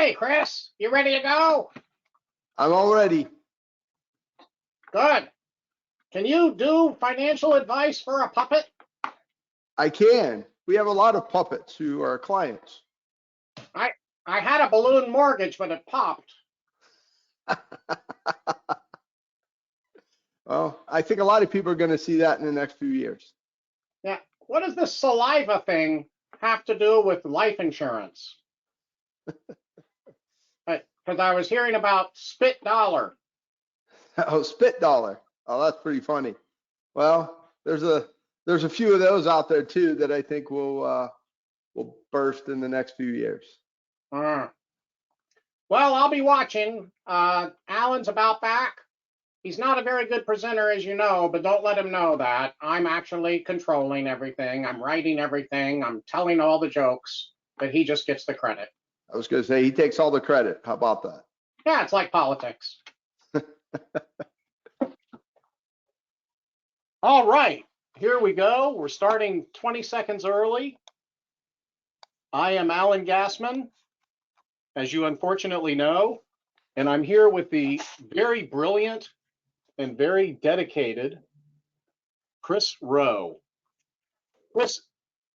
Hey, Chris, you ready to go? I'm all ready. Good. Can you do financial advice for a puppet? I can. We have a lot of puppets who are clients. I I had a balloon mortgage, but it popped. Well, I think a lot of people are going to see that in the next few years. Yeah. What does this saliva thing have to do with life insurance? Because I was hearing about spit dollar. Oh, spit dollar. Oh, that's pretty funny. Well, there's a few of those out there too that I think will burst in the next few years. Well, I'll be watching. Alan's about back. He's not a very good presenter, as you know, but don't let him know that. I'm actually controlling everything. I'm writing everything. I'm telling all the jokes, but he just gets the credit. I was going to say he takes all the credit. How about that? Yeah, it's like politics. All right, here we go. We're starting 20 seconds early. I am Alan Gassman, as you unfortunately know, and I'm here with the very brilliant and very dedicated Chris Rowe. Chris,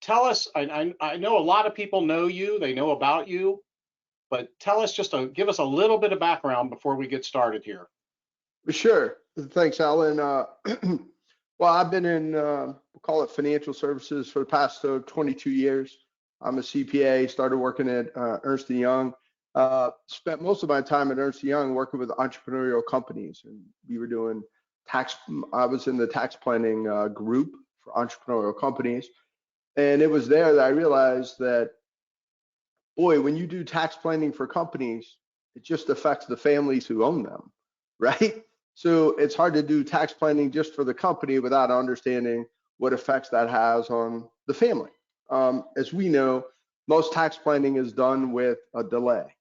tell us, I know a lot of people know you, they know about you, but tell us give us a little bit of background before we get started here. Sure. Thanks, Alan. Well, I've been in, we'll call it financial services for the past 22 years. I'm a CPA, started working at Ernst & Young. Spent most of my time at Ernst & Young working with entrepreneurial companies. And we were doing I was in the tax planning group for entrepreneurial companies. And it was there that I realized that, boy, when you do tax planning for companies, it just affects the families who own them, right? So it's hard to do tax planning just for the company without understanding what effects that has on the family. As we know, most tax planning is done with a delay,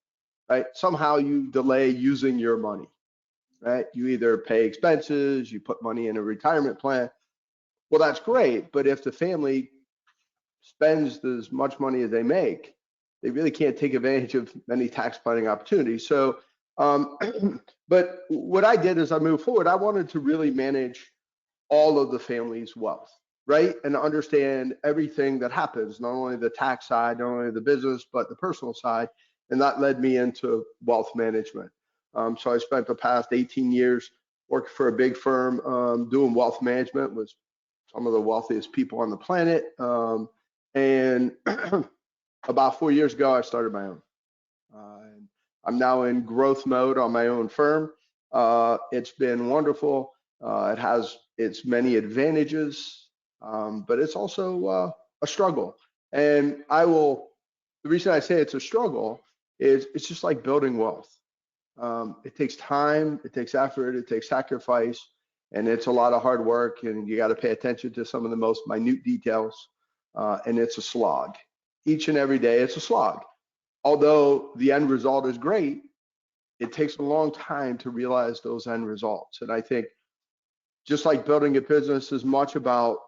right? Somehow you delay using your money, right? You either pay expenses, you put money in a retirement plan. Well, that's great, but if the family spends as much money as they make, they really can't take advantage of many tax planning opportunities. So, but what I did as I moved forward, I wanted to really manage all of the family's wealth, right? And understand everything that happens, not only the tax side, not only the business, but the personal side. And that led me into wealth management. So I spent the past 18 years working for a big firm doing wealth management with some of the wealthiest people on the planet. And about 4 years ago, I started my own. And I'm now in growth mode on my own firm. It's been wonderful. It has its many advantages, but it's also a struggle. And the reason I say it's a struggle is it's just like building wealth. It takes time, it takes effort, it takes sacrifice, and it's a lot of hard work, and you got to pay attention to some of the most minute details, and it's a slog. Each and every day, it's a slog. Although the end result is great, it takes a long time to realize those end results. And I think just like building a business is much about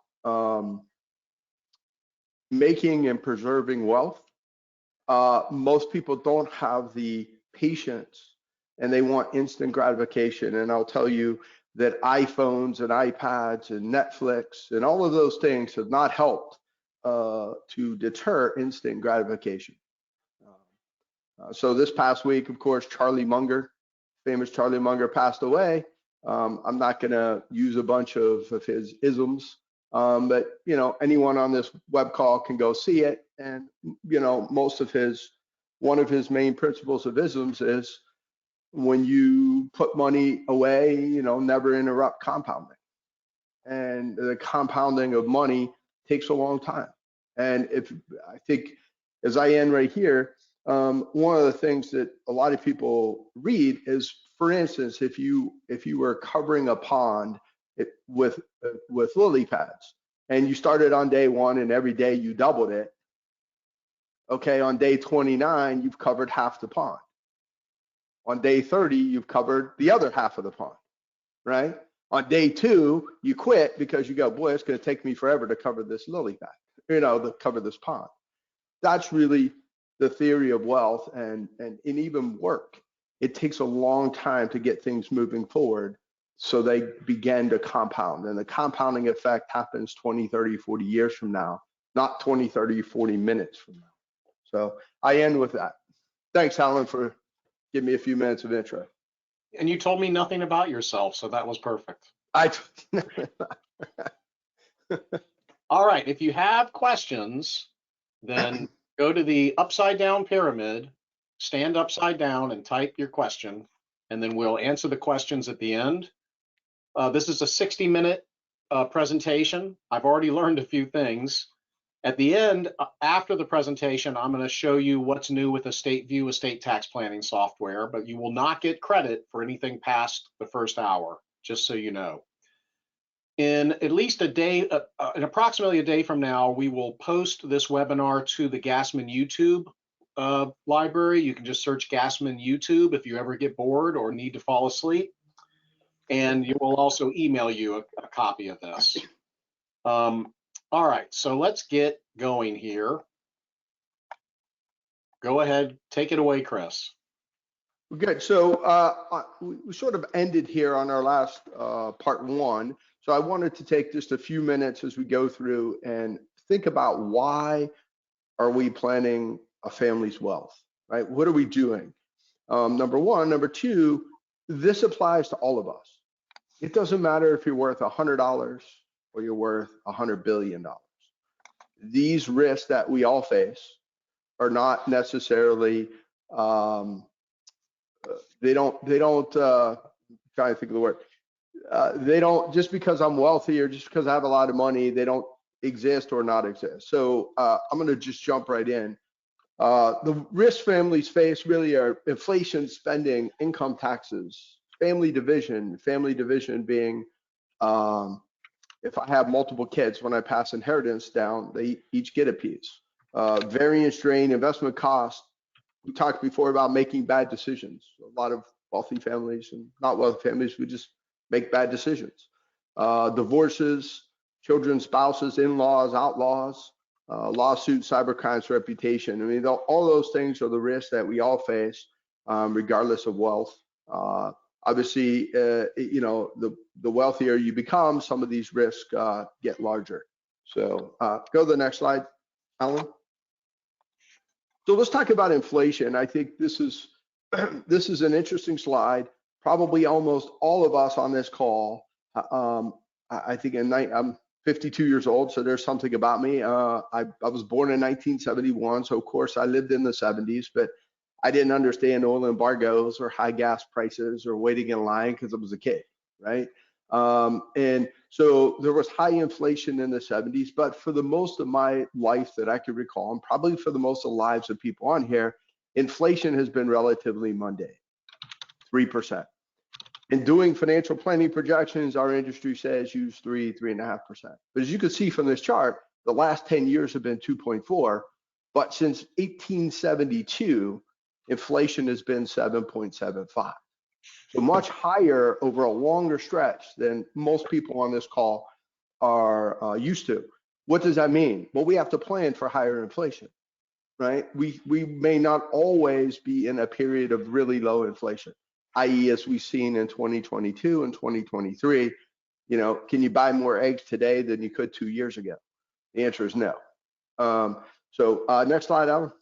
making and preserving wealth, most people don't have the patience and they want instant gratification. And I'll tell you that iPhones and iPads and Netflix and all of those things have not helped to deter instant gratification. So this past week, of course, Charlie Munger, famous Charlie Munger, passed away. I'm not going to use a bunch of his isms, but anyone on this web call can go see it. And one of his main principles of isms is when you put money away, never interrupt compounding. And the compounding of money takes a long time. And I think, as I end right here, one of the things that a lot of people read is, for instance, if you were covering a pond with lily pads and you started on day 1 and every day you doubled it, okay, on day 29 you've covered half the pond. On day 30 you've covered the other half of the pond, right? On day 2 you quit because you go, boy, it's going to take me forever to cover this lily pad, to cover this pond. That's really the theory of wealth and even work. It takes a long time to get things moving forward. So they begin to compound, and the compounding effect happens 20, 30, 40 years from now, not 20, 30, 40 minutes from now. So I end with that. Thanks, Alan, for giving me a few minutes of intro. And you told me nothing about yourself, so that was perfect. All right, if you have questions, then go to the upside down pyramid, stand upside down and type your question, and then we'll answer the questions at the end. This is a 60-minute presentation. I've already learned a few things. At the end, after the presentation, I'm going to show you what's new with Estate View estate tax planning software, but you will not get credit for anything past the first hour, just so you know. In at least a day, in approximately a day from now, we will post this webinar to the Gassman YouTube library. You can just search Gassman YouTube if you ever get bored or need to fall asleep. And you will also email you a copy of this. All right, so let's get going here. Go ahead, take it away, Chris. Good. So we sort of ended here on our last part one. So I wanted to take just a few minutes as we go through and think about why are we planning a family's wealth, right? What are we doing? Number one. Number two, this applies to all of us. It doesn't matter if you're worth $100 or you're worth $100 billion. These risks that we all face are not necessarily, they don't, trying to think of the word. They don't, just because I'm wealthy or just because I have a lot of money, they don't exist or not exist. So I'm going to just jump right in. The risks families face really are inflation, spending, income taxes, family division being, if I have multiple kids, when I pass inheritance down, they each get a piece. Variance drain, investment cost. We talked before about making bad decisions. A lot of wealthy families and not wealthy families, we just make bad decisions. Divorces, children, spouses, in-laws, outlaws, lawsuits, cybercrimes, reputation. I mean, all those things are the risks that we all face, regardless of wealth. Obviously, you know, the wealthier you become, some of these risks get larger. So go to the next slide, Alan. So let's talk about inflation. I think this is this is an interesting slide. Probably almost all of us on this call. I think I'm 52 years old, so there's something about me. I was born in 1971, so of course I lived in the 70s, but I didn't understand oil embargoes or high gas prices or waiting in line because I was a kid, right? And so there was high inflation in the 70s, but for the most of my life that I can recall, and probably for the most of the lives of people on here, inflation has been relatively mundane, 3%. In doing financial planning projections, our industry says use 3.5%. But as you can see from this chart, the last 10 years have been 2.4, but since 1872, inflation has been 7.75. So much higher over a longer stretch than most people on this call are used to. What does that mean? Well, we have to plan for higher inflation, right? We may not always be in a period of really low inflation, i.e. as we've seen in 2022 and 2023, you know, can you buy more eggs today than you could 2 years ago? The answer is no. Next slide, Alan.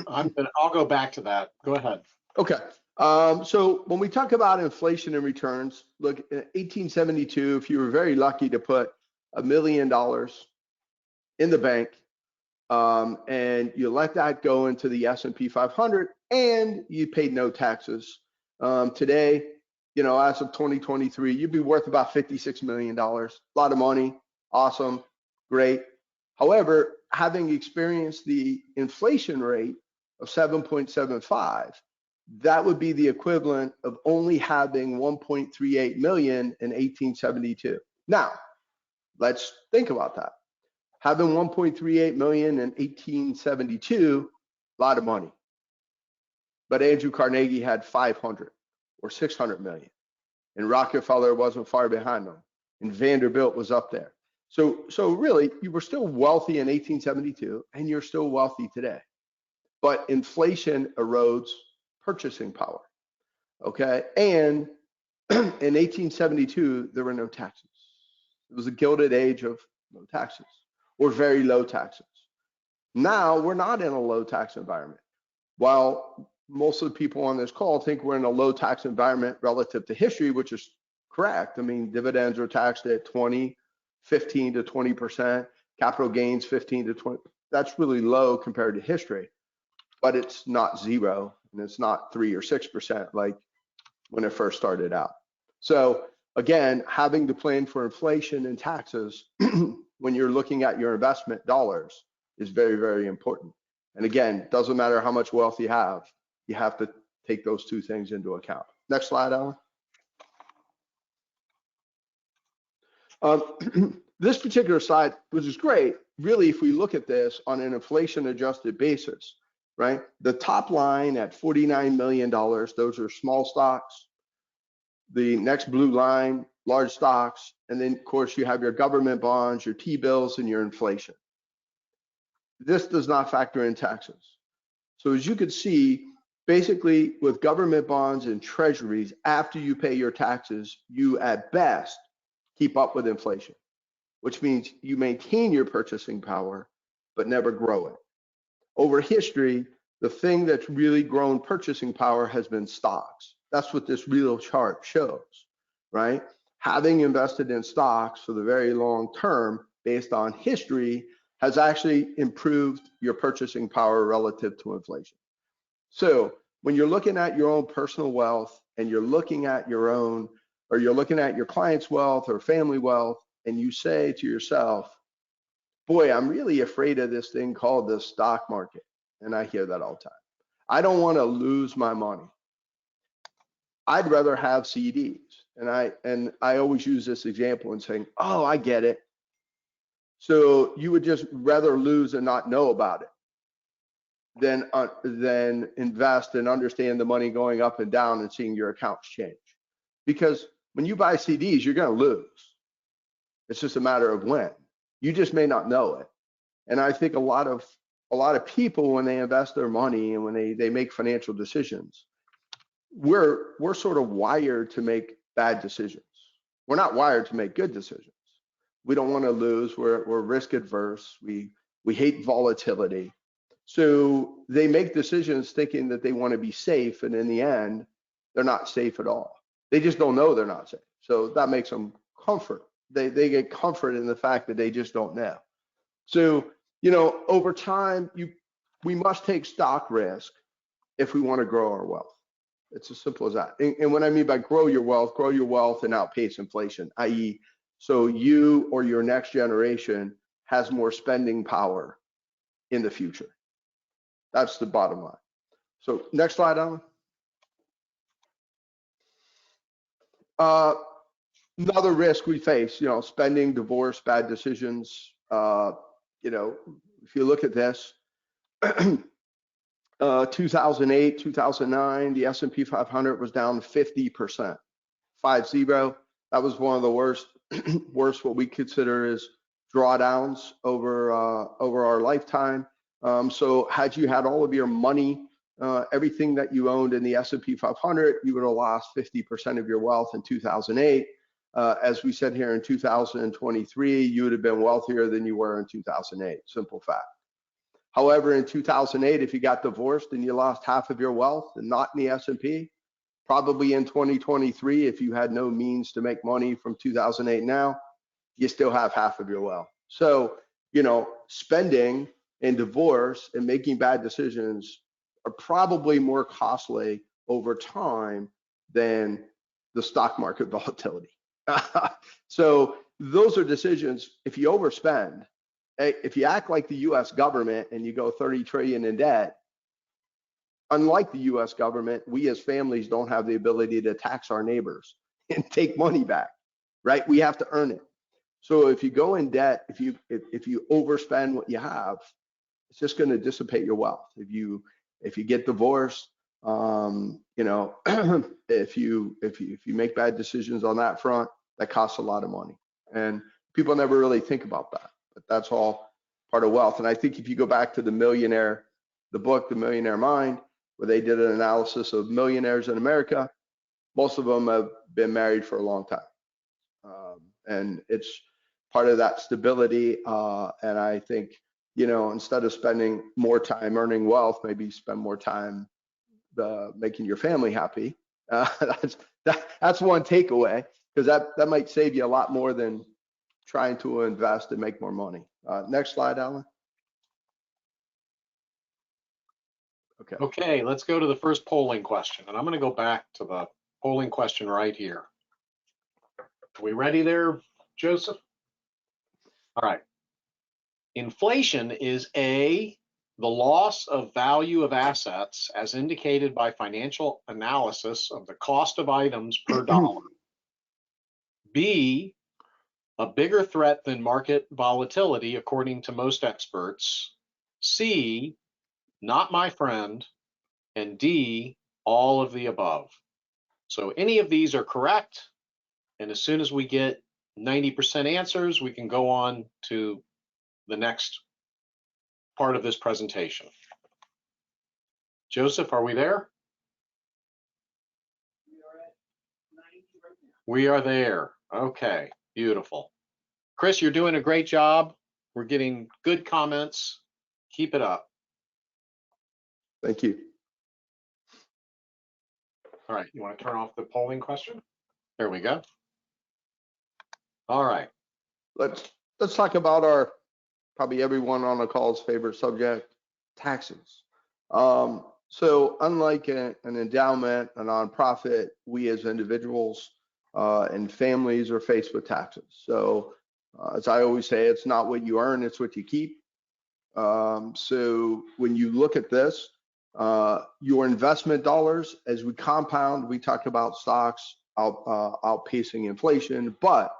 I'll go back to that. Go ahead. Okay. So when we talk about inflation and returns, look, in 1872, if you were very lucky to put $1 million in the bank, and you let that go into the S&P 500 and you paid no taxes. Today, you know, as of 2023, you'd be worth about $56 million. A lot of money. Awesome. Great. However, having experienced the inflation rate of 7.75, that would be the equivalent of only having 1.38 million in 1872. Now, let's think about that. Having 1.38 million in 1872, a lot of money. But Andrew Carnegie had 500 or 600 million, and Rockefeller wasn't far behind them, and Vanderbilt was up there. So really, you were still wealthy in 1872, and you're still wealthy today. But inflation erodes purchasing power. Okay, and in 1872, there were no taxes. It was a gilded age of no taxes or very low taxes. Now we're not in a low tax environment. While most of the people on this call think we're in a low tax environment relative to history, which is correct. I mean, dividends are taxed at 15 to 20%, capital gains 15 to 20. That's really low compared to history, but it's not zero, and it's not 3 or 6% like when it first started out. So again, having to plan for inflation and taxes when you're looking at your investment dollars is very, very important. And again, doesn't matter how much wealth you have to take those two things into account. Next slide, Alan. This particular slide, which is great, really, if we look at this on an inflation adjusted basis, right? The top line at $49 million, those are small stocks. The next blue line, large stocks. And then, of course, you have your government bonds, your T-bills, and your inflation. This does not factor in taxes. So as you can see, basically with government bonds and treasuries, after you pay your taxes, you at best keep up with inflation, which means you maintain your purchasing power, but never grow it. Over history, the thing that's really grown purchasing power has been stocks. That's what this real chart shows, right? Having invested in stocks for the very long term based on history has actually improved your purchasing power relative to inflation. So when you're looking at your own personal wealth and you're looking at your own, or you're looking at your client's wealth or family wealth, and you say to yourself, boy, I'm really afraid of this thing called the stock market. And I hear that all the time. I don't want to lose my money. I'd rather have CDs. And I always use this example in saying, oh, I get it. So you would just rather lose and not know about it than invest and understand the money going up and down and seeing your accounts change. Because when you buy CDs, you're going to lose. It's just a matter of when. You just may not know it. And I think a lot of people, when they invest their money and when they make financial decisions, we're sort of wired to make bad decisions. We're not wired to make good decisions. We don't want to lose. We're risk adverse. We hate volatility. So they make decisions thinking that they want to be safe, and in the end, they're not safe at all. They just don't know they're not safe. So that makes them comfort. They get comfort in the fact that they just don't know. So, over time, we must take stock risk if we want to grow our wealth. It's as simple as that. And what I mean by grow your wealth and outpace inflation, i.e., so you or your next generation has more spending power in the future. That's the bottom line. So next slide, Alan. Another risk we face, spending, divorce, bad decisions. If you look at this, 2008, 2009, the S&P 500 was down 50%, 50. That was one of the worst what we consider is drawdowns over our lifetime. So had you had all of your money, everything that you owned in the S&P 500, you would have lost 50% of your wealth in 2008. As we said here in 2023, you would have been wealthier than you were in 2008. Simple fact. However, in 2008, if you got divorced and you lost half of your wealth and not in the S&P, probably in 2023, if you had no means to make money from 2008 now, you still have half of your wealth. So, spending and divorce and making bad decisions are probably more costly over time than the stock market volatility. So those are decisions. If you overspend, if you act like the US government and you go 30 trillion in debt, unlike the US government, we as families don't have the ability to tax our neighbors and take money back, right? We have to earn it. So if you go in debt, if you overspend what you have, it's just going to dissipate your wealth. If you get divorced, if you make bad decisions on that front, that costs a lot of money. And People never really think about that, but that's all part of wealth. And I think if you go back to the book, The Millionaire Mind, where they did an analysis of millionaires in America, most of them have been married for a long time. And it's part of that stability. And I think, instead of spending more time earning wealth, maybe spend more time making your family happy. That's one takeaway, because that might save you a lot more than trying to invest and make more money. Next slide, Alan. Okay, let's go to the first polling question. And I'm going to go back to the polling question right here. Are we ready there, Joseph? All right. Inflation is A, the loss of value of assets as indicated by financial analysis of the cost of items per dollar. B, a bigger threat than market volatility according to most experts. C, not my friend. And D, all of the above. So any of these are correct. And as soon as we get 90% answers, we can go on to the next part of this presentation. Joseph, are we there? We are there. Okay, beautiful. Chris, you're doing a great job. We're getting good comments. Keep it up. Thank you. All right, you want to turn off the polling question? There we go. All right. Let's talk about probably everyone on the call's favorite subject, taxes. So unlike an endowment, a nonprofit, we as individuals and families are faced with taxes. So as I always say, it's not what you earn, it's what you keep. So when you look at this, your investment dollars, as we compound, we talked about stocks outpacing inflation, but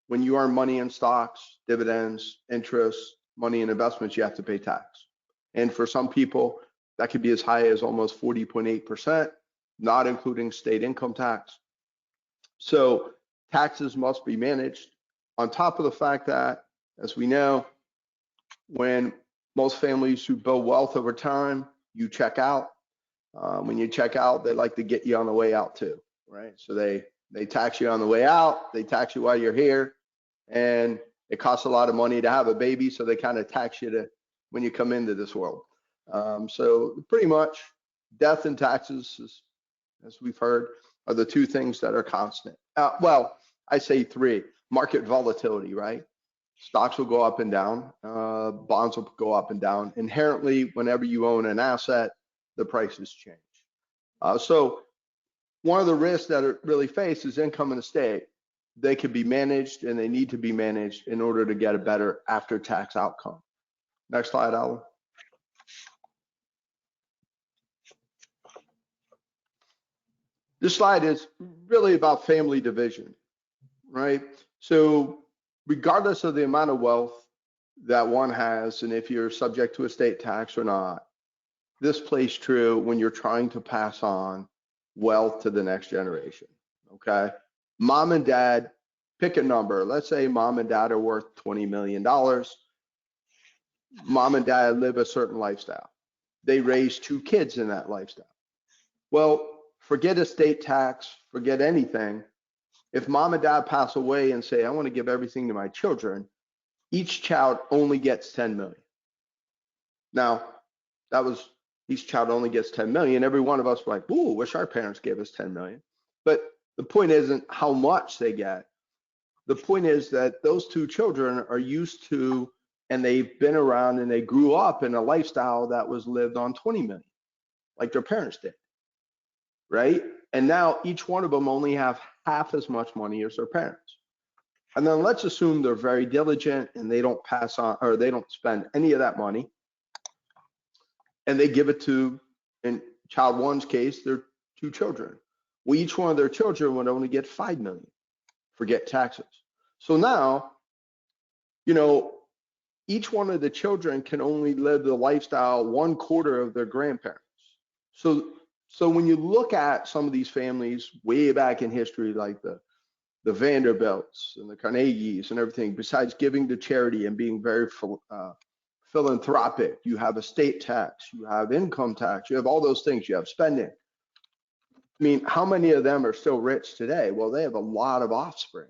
when you earn money in stocks, dividends, interest, money in investments, you have to pay tax. And for some people, that could be as high as almost 40.8%, not including state income tax. So taxes must be managed, on top of the fact that, as we know, when most families who build wealth over time, you check out. When you check out, they like to get you on the way out too, right? So they tax you on the way out, they tax you while you're here, and it costs a lot of money to have a baby, so they kind of tax you when you come into this world. So pretty much death and taxes, as we've heard, are the two things that are constant. Well, I say three. Market volatility, right? Stocks will go up and down, bonds will go up and down. Inherently, whenever you own an asset, the prices change. So one of the risks that are really faced is income and estate. They could be managed, and they need to be managed in order to get a better after-tax outcome. Next slide, Alan. This slide is really about family division, right? So regardless of the amount of wealth that one has, and if you're subject to estate tax or not, this plays true when you're trying to pass on wealth to the next generation, okay? Mom and dad, pick a number. Let's say mom and dad are worth $20 million. Mom and dad live a certain lifestyle. They raise two kids in that lifestyle. Well, forget estate tax, forget anything. If mom and dad pass away and say, I want to give everything to my children, each child only gets 10 million. Now, each child only gets 10 million. Every one of us were like, ooh, wish our parents gave us 10 million. But the point isn't how much they get. The point is that those two children are used to, and they've been around and they grew up in a lifestyle that was lived on 20 million, like their parents did, right? And now each one of them only have half as much money as their parents. And then let's assume they're very diligent and they don't pass on, or they don't spend any of that money, and they give it to, in child one's case, their two children. Well, each one of their children would only get 5 million, forget taxes. So now, each one of the children can only live the lifestyle 1/4 of their grandparents. So when you look at some of these families way back in history, like the the Vanderbilts and the Carnegies and everything, besides giving to charity and being very philanthropic, you have estate tax, you have income tax, you have all those things, you have spending. I mean, how many of them are still rich today? Well, they have a lot of offspring,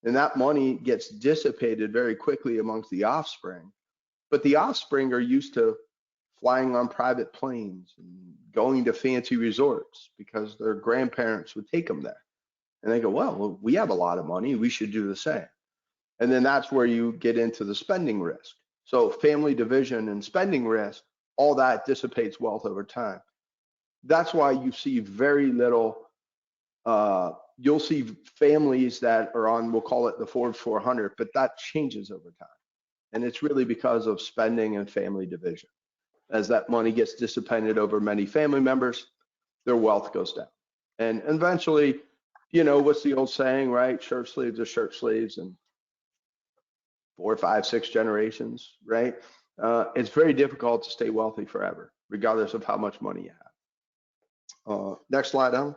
and that money gets dissipated very quickly amongst the offspring. But the offspring are used to flying on private planes and going to fancy resorts because their grandparents would take them there. And they go, well, we have a lot of money, we should do the same. And then that's where you get into the spending risk. So family division and spending risk, all that dissipates wealth over time. That's why you see very little, you'll see families that are on, we'll call it the Forbes 400, but that changes over time. And it's really because of spending and family division. As that money gets dissipated over many family members, their wealth goes down. And eventually, you know, what's the old saying, right? Shirt sleeves are shirt sleeves, and 4, 5, 6 generations, right? It's very difficult to stay wealthy forever, regardless of how much money you have. Next slide, Alan.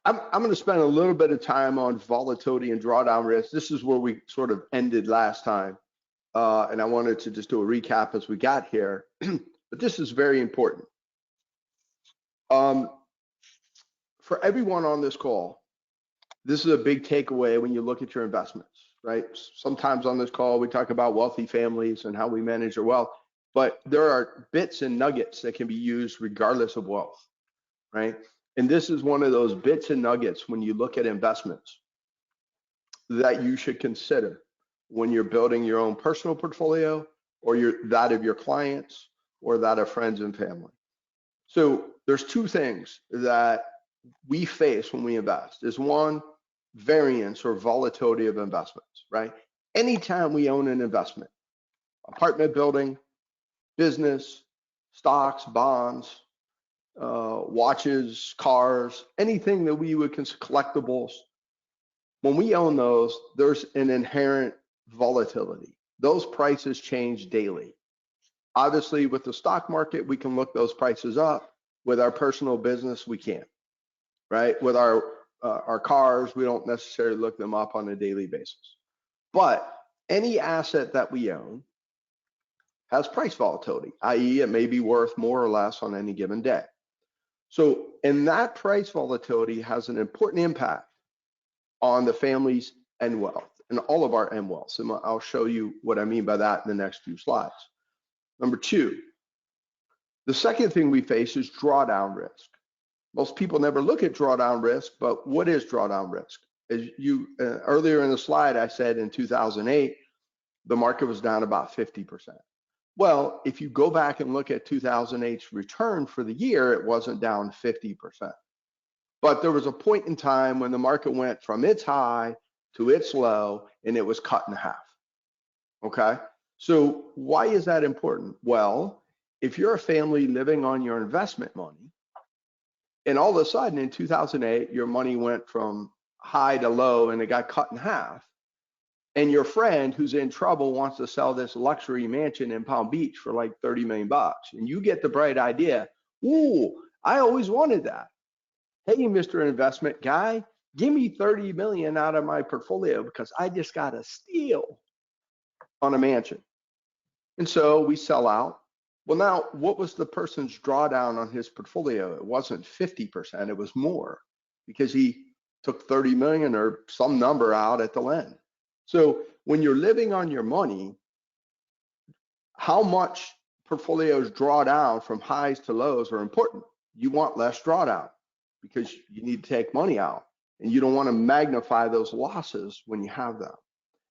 I'm going to spend a little bit of time on volatility and drawdown risk. This is where we sort of ended last time. And I wanted to just do a recap as we got here. But this is very important. For everyone on this call, this is a big takeaway when you look at your investments, right? Sometimes on this call, we talk about wealthy families and how we manage their wealth, but there are bits and nuggets that can be used regardless of wealth, right? And this is one of those bits and nuggets when you look at investments that you should consider when you're building your own personal portfolio or that of your clients or that of friends and family. So there's 2 things that we face when we invest. Is one, variance or volatility of investments, right? Anytime we own an investment, apartment building, business, stocks, bonds, watches, cars, anything that we would consider collectibles, when we own those, there's an inherent volatility. Those prices change daily. Obviously, with the stock market, we can look those prices up. With our personal business, we can't, right? With our cars, we don't necessarily look them up on a daily basis. But any asset that we own has price volatility, i.e. it may be worth more or less on any given day. So, and that price volatility has an important impact on the family's end wealth and all of our end wealth. So I'll show you what I mean by that in the next few slides. Number 2, the second thing we face is drawdown risk. Most people never look at drawdown risk, but what is drawdown risk? As you earlier in the slide, I said in 2008, the market was down about 50%. Well, if you go back and look at 2008's return for the year, it wasn't down 50%. But there was a point in time when the market went from its high to its low, and it was cut in half. Okay? So why is that important? Well, if you're a family living on your investment money, and all of a sudden in 2008, your money went from high to low and it got cut in half, and your friend who's in trouble wants to sell this luxury mansion in Palm Beach for like 30 million bucks, and you get the bright idea, ooh, I always wanted that. Hey, Mr. Investment Guy, give me 30 million out of my portfolio because I just got a steal on a mansion. And so we sell out. Well, now, what was the person's drawdown on his portfolio? It wasn't 50%, it was more because he took 30 million or some number out at the end. So when you're living on your money, how much portfolios draw down from highs to lows are important. You want less drawdown because you need to take money out, and you don't want to magnify those losses when you have them.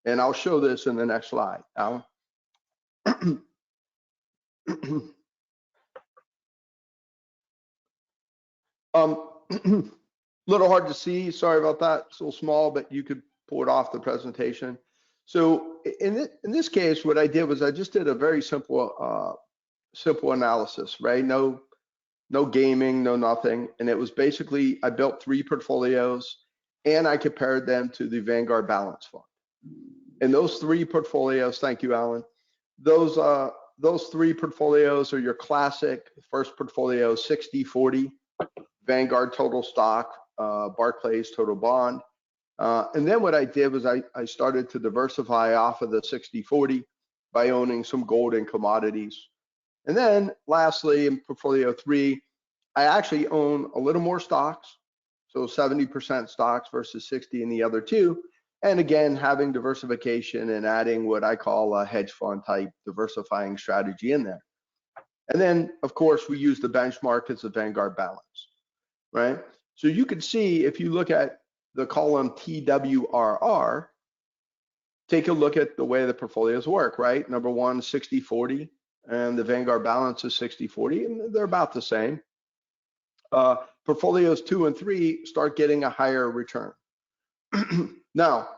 And I'll show this in the next slide, Alan. Little hard to see, sorry about that, it's a little small, but you could pull it off the presentation. So in this case, what I did was I just did a very simple analysis, right? No gaming, no nothing. And it was basically, I built 3 portfolios and I compared them to the Vanguard Balance Fund. And those 3 portfolios, thank you, Alan, those 3 portfolios are your classic first portfolio, 60-40. Vanguard total stock, Barclays total bond. And then what I did was I started to diversify off of the 60-40 by owning some gold and commodities. And then lastly, in portfolio 3, I actually own a little more stocks. So 70% stocks versus 60 in the other two. And again, having diversification and adding what I call a hedge fund type diversifying strategy in there. And then, of course, we use the benchmark as the Vanguard balance, right? So you can see if you look at the column TWRR, take a look at the way the portfolios work, right? Number one, 60-40, and the Vanguard balance is 60-40, and they're about the same. Portfolios 2 and 3 start getting a higher return. Now,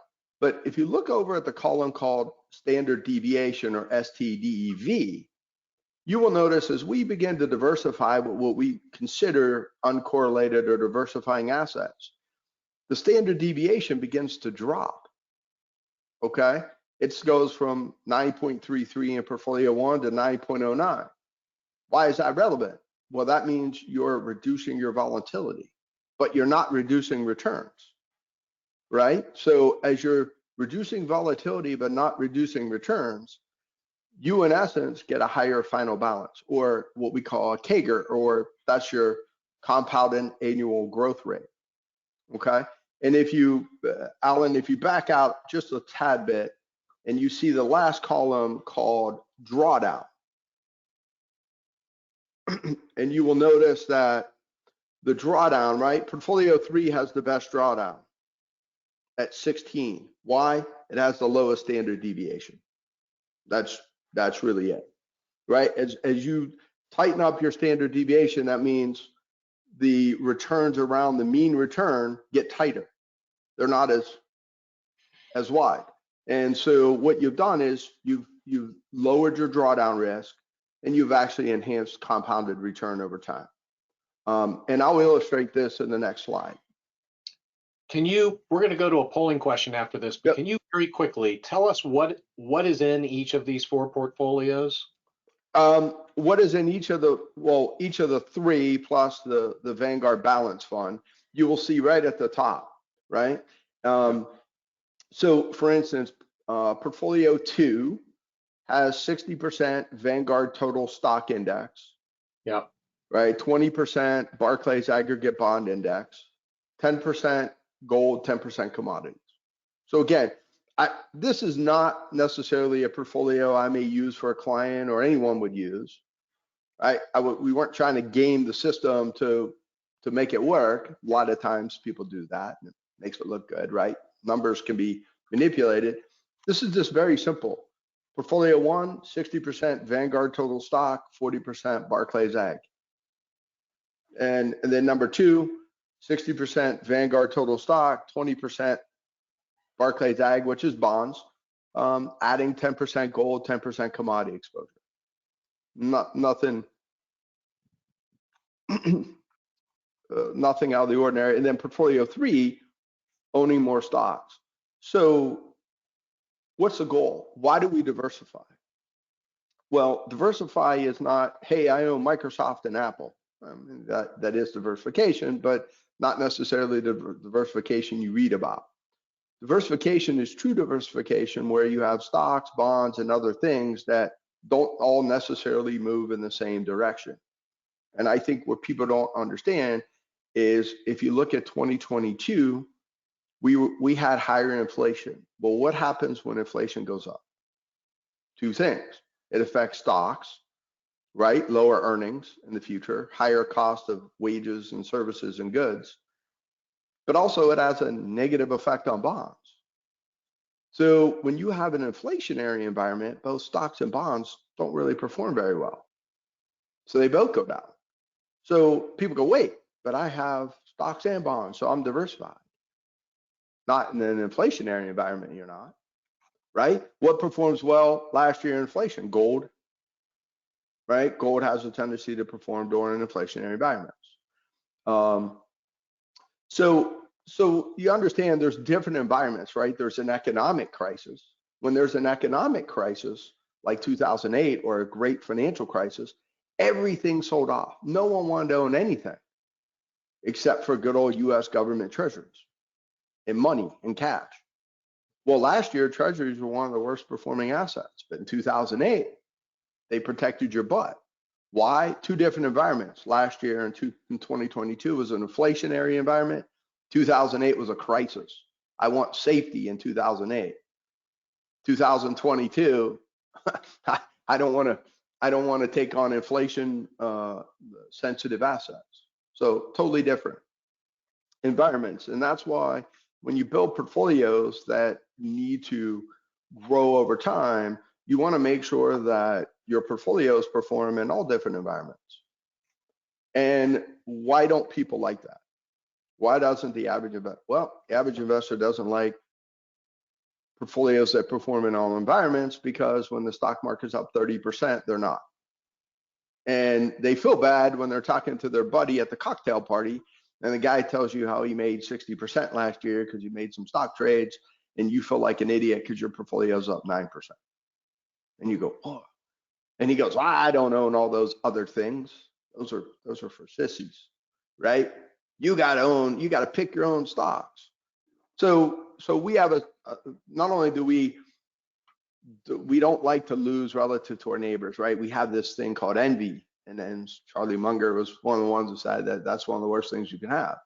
but if you look over at the column called standard deviation or STDEV, you will notice as we begin to diversify what we consider uncorrelated or diversifying assets, the standard deviation begins to drop, okay? It goes from 9.33 in portfolio 1 to 9.09. Why is that relevant? Well, that means you're reducing your volatility, but you're not reducing returns, right? So as you're reducing volatility but not reducing returns, you in essence get a higher final balance, or what we call a CAGR, or that's your compounded annual growth rate, okay? And if you, Alan, if you back out just a tad bit and you see the last column called drawdown, and you will notice that the drawdown, right? Portfolio 3 has the best drawdown at 16. Why? It has the lowest standard deviation. That's really it, right? As you tighten up your standard deviation, that means the returns around the mean return get tighter. They're not as wide. And so what you've done is you've lowered your drawdown risk, and you've actually enhanced compounded return over time. And I'll illustrate this in the next slide. We're going to go to a polling question after this, but Can you very quickly tell us what is in each of these 4 portfolios? What is in each of the 3 plus the Vanguard Balance Fund, you will see right at the top, right? So for instance, portfolio 2 has 60% Vanguard Total Stock Index. Yeah. Right, 20% Barclays Aggregate Bond Index, 10% gold, 10% commodities. So again, this is not necessarily a portfolio I may use for a client or anyone would use. We weren't trying to game the system to make it work. A lot of times people do that and it makes it look good, right? Numbers can be manipulated. This is just very simple. Portfolio 1, 60% Vanguard Total Stock, 40% Barclays Ag. And then number 2, 60% Vanguard Total Stock, 20% Barclays Ag, which is bonds, adding 10% gold, 10% commodity exposure. Nothing nothing out of the ordinary. And then portfolio 3, owning more stocks. So what's the goal? Why do we diversify? Well, diversify is not, hey, I own Microsoft and Apple. That is diversification, but not necessarily the diversification you read about. Diversification is true diversification where you have stocks, bonds, and other things that don't all necessarily move in the same direction. And I think what people don't understand is if you look at 2022, we had higher inflation. Well, what happens when inflation goes up? 2 things. It affects stocks, right? Lower earnings in the future, higher cost of wages and services and goods, but also it has a negative effect on bonds. So when you have an inflationary environment, both stocks and bonds don't really perform very well. So they both go down. So people go, wait, but I have stocks and bonds, so I'm diversified. Not in an inflationary environment, you're not, right? What performs well last year in inflation? Gold. Right? Gold has a tendency to perform during inflationary environments. So you understand there's different environments, right? There's an economic crisis. When there's an economic crisis, like 2008 or a great financial crisis, everything sold off. No one wanted to own anything except for good old US government treasuries and money and cash. Well, last year, treasuries were one of the worst performing assets, but in 2008, they protected your butt. Why? Two different environments. Last year in 2022 was an inflationary environment. 2008 was a crisis. I want safety in 2008. 2022, I don't want to take on inflation sensitive assets. So totally different environments. And that's why when you build portfolios that need to grow over time, you want to make sure that your portfolios perform in all different environments. And why don't people like that? Why doesn't the average investor? Well, the average investor doesn't like portfolios that perform in all environments because when the stock market's up 30%, they're not. And they feel bad when they're talking to their buddy at the cocktail party and the guy tells you how he made 60% last year because you made some stock trades, and you feel like an idiot because your portfolio's up 9%. And you go, oh. And he goes, well, I don't own all those other things. Those are for sissies, right? You got to pick your own stocks. So we have not only do we don't like to lose relative to our neighbors, right? We have this thing called envy. And then Charlie Munger was one of the ones who said that that's one of the worst things you can have,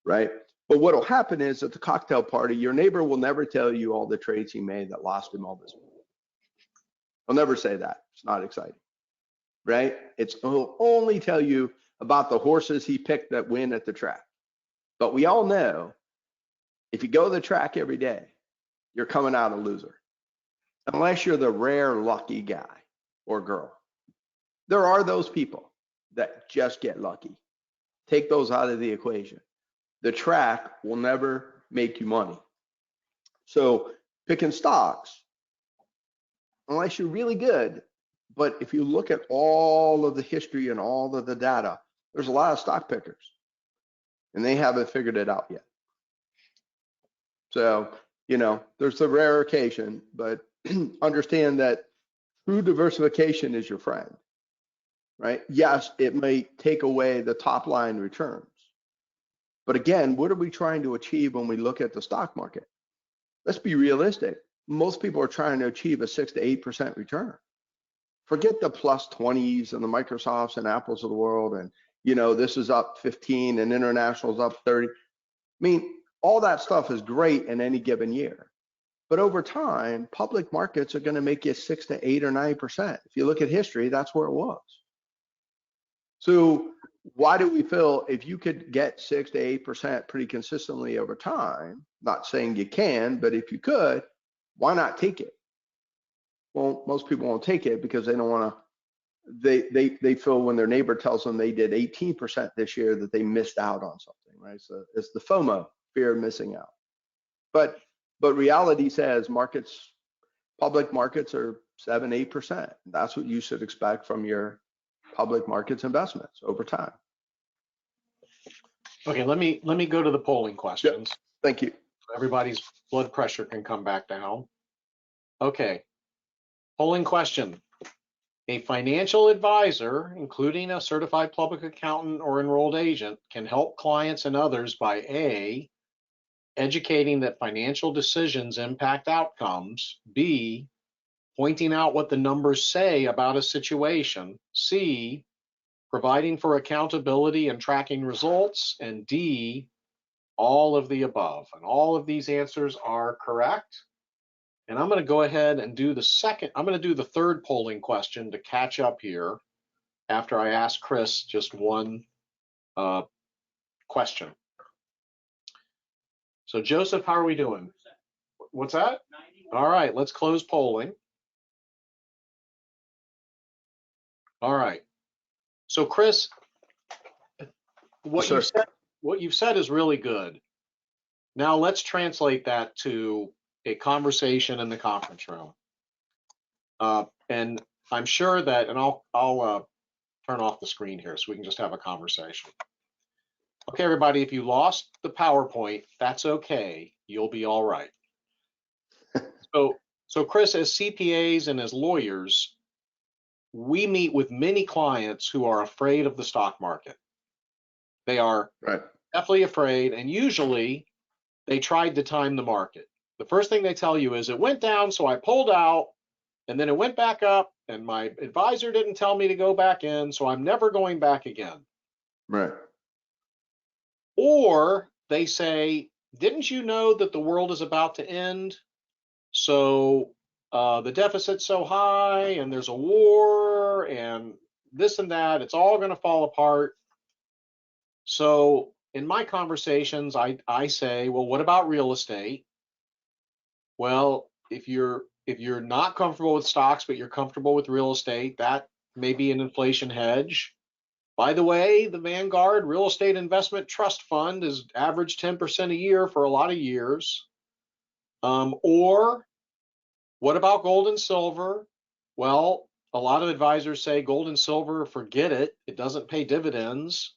right? But what'll happen is at the cocktail party, your neighbor will never tell you all the trades he made that lost him all this money. He'll never say that. It's not exciting, right? He'll only tell you about the horses he picked that win at the track. But we all know if you go to the track every day, you're coming out a loser. Unless you're the rare lucky guy or girl. There are those people that just get lucky. Take those out of the equation. The track will never make you money. So picking stocks, unless you're really good, but if you look at all of the history and all of the data, there's a lot of stock pickers and they haven't figured it out yet. So, there's the rare occasion, but understand that true diversification is your friend, right? Yes, it may take away the top line returns. But again, what are we trying to achieve when we look at the stock market? Let's be realistic. Most people are trying to achieve a 6 to 8% return. Forget the plus 20s and the Microsofts and Apples of the world. And, this is up 15 and international's up 30. I mean, all that stuff is great in any given year. But over time, public markets are going to make you 6 to 8 or 9%. If you look at history, that's where it was. So why do we feel if you could get 6 to 8% pretty consistently over time, not saying you can, but if you could, why not take it? Well, most people won't take it because they don't want to, they feel when their neighbor tells them they did 18% this year that they missed out on something, right? So it's the FOMO, fear of missing out. But reality says public markets are 7, 8%. That's what you should expect from your public markets investments over time. Okay, let me go to the polling questions. Yep. Thank you. Everybody's blood pressure can come back down. Okay, polling question. A financial advisor, including a certified public accountant or enrolled agent, can help clients and others by A, educating that financial decisions impact outcomes, B, pointing out what the numbers say about a situation, C, providing for accountability and tracking results, and D, all of the above. And all of these answers are correct. And I'm going to go ahead and do the third polling question to catch up here after I ask Chris just one question. So Joseph, how are we doing? What's that? All right, let's close polling. All right. So Chris, what you've said is really good. Now let's translate that to a conversation in the conference room. And I'm sure that, and I'll turn off the screen here so we can just have a conversation. Okay, everybody, if you lost the PowerPoint, that's okay. You'll be all right. So Chris, as CPAs and as lawyers, we meet with many clients who are afraid of the stock market. They are Right. definitely afraid, and usually they tried to time the market. The first thing they tell you is it went down, so I pulled out, and then it went back up, and my advisor didn't tell me to go back in, so I'm never going back again. Right. Or they say, didn't you know that the world is about to end? So the deficit's so high, and there's a war, and this and that, it's all going to fall apart. So in my conversations, I say, well, what about real estate? Well, if you're not comfortable with stocks, but you're comfortable with real estate, that may be an inflation hedge. By the way, the Vanguard Real Estate Investment Trust Fund has averaged 10% a year for a lot of years. Or what about gold and silver? Well, a lot of advisors say gold and silver, forget it. It doesn't pay dividends.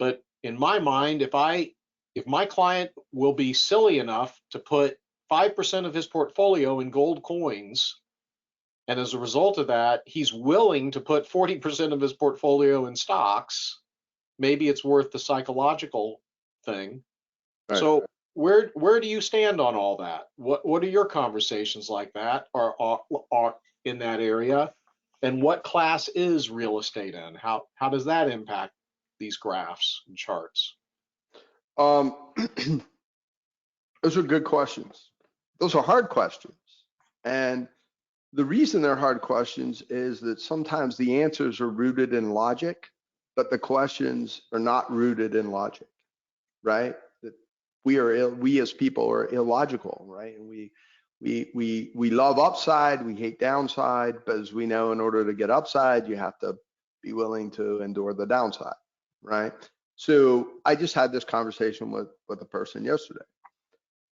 But in my mind, if my client will be silly enough to put 5% of his portfolio in gold coins, and as a result of that, he's willing to put 40% of his portfolio in stocks, maybe it's worth the psychological thing. Right. So where do you stand on all that? What are your conversations like that are in that area? And what class is real estate in? How does that impact these graphs and charts? Um, those are good questions. Those are hard questions. And the reason they're hard questions is that sometimes the answers are rooted in logic, but the questions are not rooted in logic, right? That we as people are illogical, right? And we love upside, we hate downside, but as we know, in order to get upside, you have to be willing to endure the downside, right? So I just had this conversation with a person yesterday,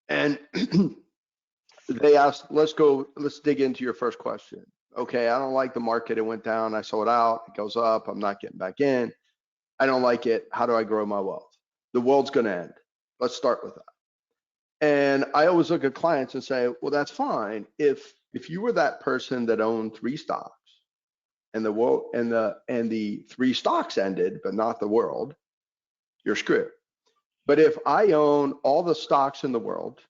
and they asked, let's dig into your first question. Okay, I don't like the market. It went down. I sold out. It goes up. I'm not getting back in. I don't like it. How do I grow my wealth? The world's going to end. Let's start with that. And I always look at clients and say, well, that's fine. If you were that person that owned 3 stocks and the world and the 3 stocks ended, but not the world, you're screwed. But if I own all the stocks in the world,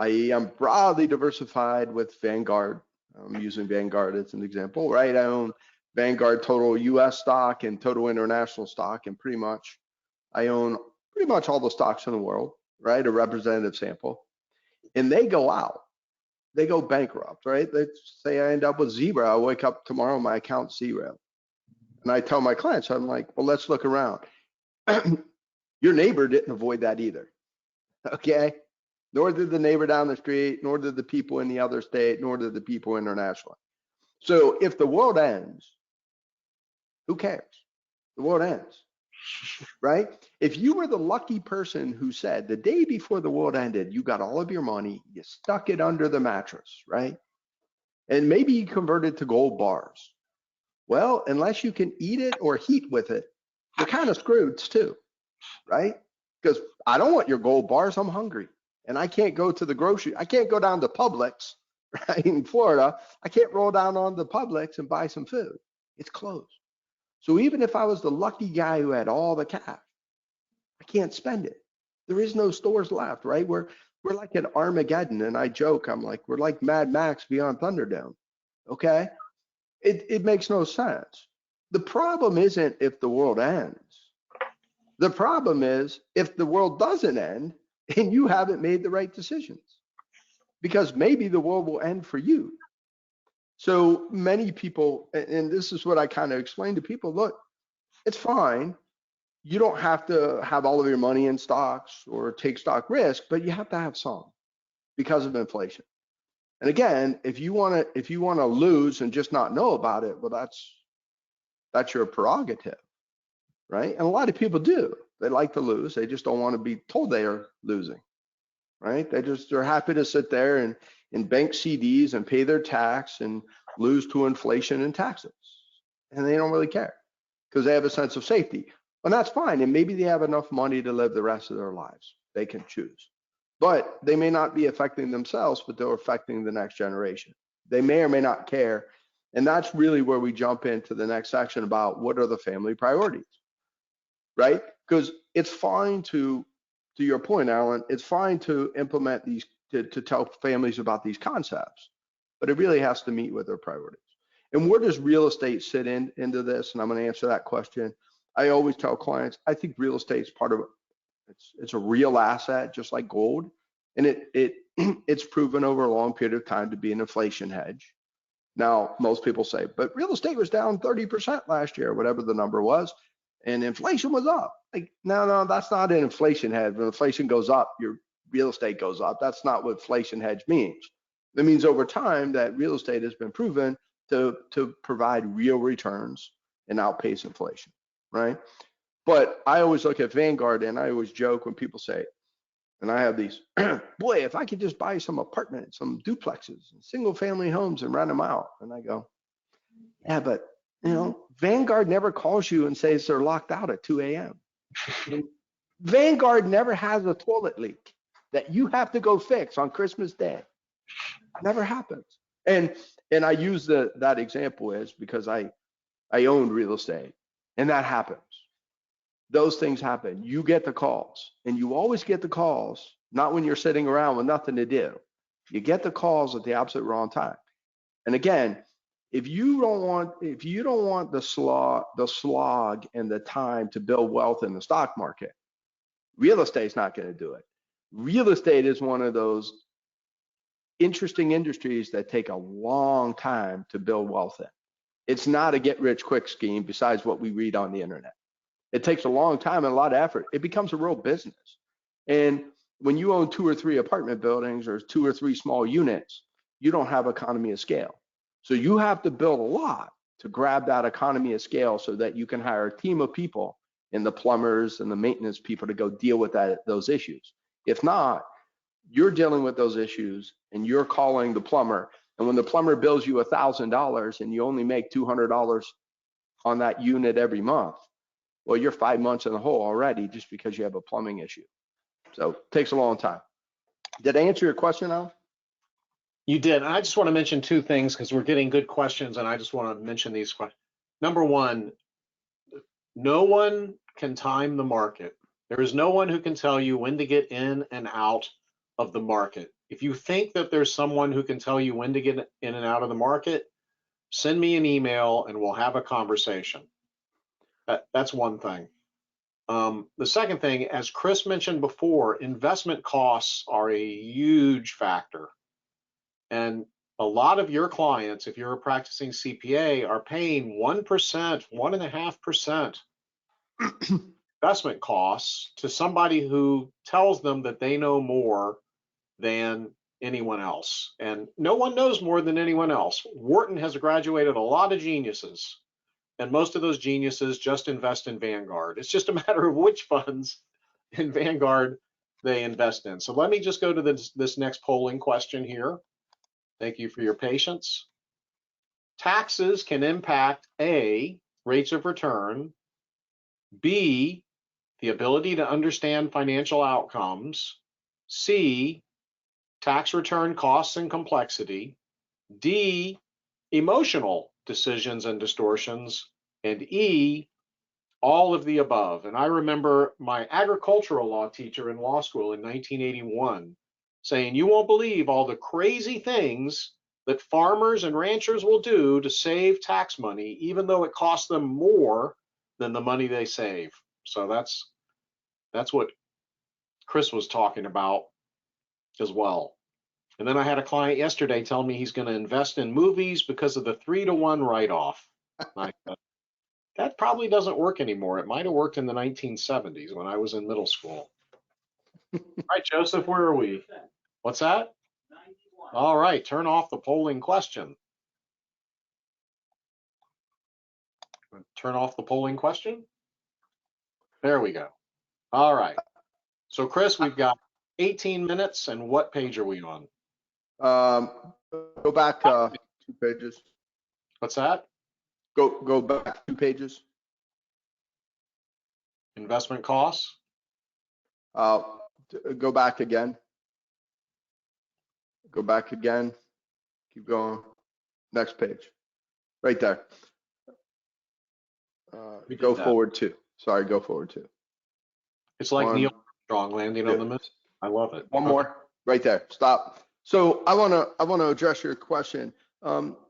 i.e., I'm broadly diversified with Vanguard. I'm using Vanguard as an example, right? I own Vanguard total US stock and total international stock, and I own pretty much all the stocks in the world, right? A representative sample. And they go out, they go bankrupt, right? Let's say I end up with 0. I wake up tomorrow, my account's 0. And I tell my clients, I'm like, well, let's look around. Your neighbor didn't avoid that either, okay? Nor did the neighbor down the street, nor did the people in the other state, nor did the people internationally. So if the world ends, who cares? The world ends, right? If you were the lucky person who said the day before the world ended, you got all of your money, you stuck it under the mattress, right? And maybe you converted to gold bars. Well, unless you can eat it or heat with it, you're kind of screwed too, right? Because I don't want your gold bars, I'm hungry. And I can't go to the I can't go down to Publix, right, in Florida. I can't roll down on the Publix and buy some food. It's closed. So even if I was the lucky guy who had all the cash, I can't spend it. There is no stores left, right? We're like an Armageddon, and I joke, I'm like, we're like Mad Max Beyond Thunderdome, okay? It makes no sense. The problem isn't if the world ends. The problem is if the world doesn't end and you haven't made the right decisions, because maybe the world will end for you. So many people, and this is what I kind of explain to people, look, it's fine. You don't have to have all of your money in stocks or take stock risk, but you have to have some because of inflation. And again, if you want to lose and just not know about it, well, that's your prerogative, right? And a lot of people do. They like to lose. They just don't want to be told they are losing, right? They're happy to sit there and bank CDs and pay their tax and lose to inflation and taxes. And they don't really care because they have a sense of safety. And that's fine. And maybe they have enough money to live the rest of their lives. They can choose. But they may not be affecting themselves, but they're affecting the next generation. They may or may not care. And that's really where we jump into the next section about what are the family priorities. right? Because it's fine to your point, Alan, it's fine to implement these, to tell families about these concepts, but it really has to meet with their priorities. And where does real estate sit into this? And I'm going to answer that question. I always tell clients, I think real estate is part of it's a real asset, just like gold, and it's proven over a long period of time to be an inflation hedge. Now, most people say, but real estate was down 30% last year, whatever the number was, and inflation was up. Like, no, that's not an inflation hedge. When inflation goes up, your real estate goes up. That's not what inflation hedge means. It means over time that real estate has been proven to provide real returns and outpace inflation, right? But I always look at Vanguard, and I always joke when people say, and I have these, boy, if I could just buy some apartments, some duplexes, and single family homes and rent them out. And I go, yeah, but Vanguard never calls you and says they're locked out at 2 a.m. Vanguard never has a toilet leak that you have to go fix on Christmas Day. Never happens. And I use that example is because I owned real estate, and that happens. Those things happen. You get the calls, and you always get the calls, not when you're sitting around with nothing to do. You get the calls at the absolute wrong time. And again, if you don't want the slog and the time to build wealth in the stock market, real estate's not going to do it. Real estate is one of those interesting industries that take a long time to build wealth in. It's not a get rich quick scheme besides what we read on the internet. It takes a long time and a lot of effort. It becomes a real business. And when you own 2 or 3 apartment buildings or 2 or 3 small units, you don't have economy of scale. So you have to build a lot to grab that economy of scale so that you can hire a team of people and the plumbers and the maintenance people to go deal with those issues. If not, you're dealing with those issues and you're calling the plumber. And when the plumber bills you $1,000 and you only make $200 on that unit every month, well, you're 5 months in the hole already just because you have a plumbing issue. So it takes a long time. Did I answer your question, Al? You did. I just want to mention 2 things because we're getting good questions, and I just want to mention these questions. Number one, no one can time the market. There is no one who can tell you when to get in and out of the market. If you think that there's someone who can tell you when to get in and out of the market, send me an email and we'll have a conversation. That's one thing. The second thing, as Chris mentioned before, investment costs are a huge factor. And a lot of your clients, if you're a practicing CPA, are paying 1%, 1.5% investment costs to somebody who tells them that they know more than anyone else. And no one knows more than anyone else. Wharton has graduated a lot of geniuses, and most of those geniuses just invest in Vanguard. It's just a matter of which funds in Vanguard they invest in. So let me just go to this next polling question here. Thank you for your patience. Taxes can impact A, rates of return, B, the ability to understand financial outcomes, C, tax return costs and complexity, D, emotional decisions and distortions, and E, all of the above. And I remember my agricultural law teacher in law school in 1981 saying, you won't believe all the crazy things that farmers and ranchers will do to save tax money, even though it costs them more than the money they save. So that's what Chris was talking about as well. And then I had a client yesterday tell me he's going to invest in movies because of the 3-to-1 write-off. That probably doesn't work anymore. It might have worked in the 1970s when I was in middle school. All right, Joseph, where are we? What's that? All right, turn off the polling question. Turn off the polling question. There we go. All right. So, Chris, we've got 18 minutes, and what page are we on? Go back 2 pages. What's that? Go back 2 pages. Investment costs. Go back again. Go back again. Keep going. Next page. Right there. Go forward 2. Sorry, go forward too. It's like One, Neil Armstrong landing on the moon. I love it. one more, right there, stop. So I wanna address your question.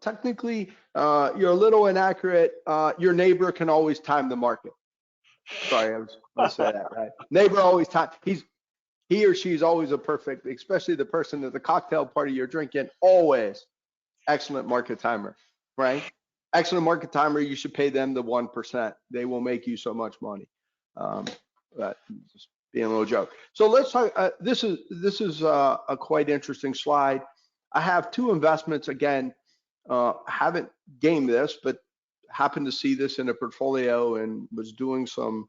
Technically, you're a little inaccurate. Your neighbor can always time the market. Sorry, I was gonna say that, right? Neighbor always time, he or she's always a perfect, especially the person at the cocktail party you're drinking, always excellent market timer, right? Excellent market timer, you should pay them the 1%. They will make you so much money. But just being a little joke. So let's talk, this is a quite interesting slide. I have two investments again, haven't gamed this, but happened to see this in a portfolio and was doing some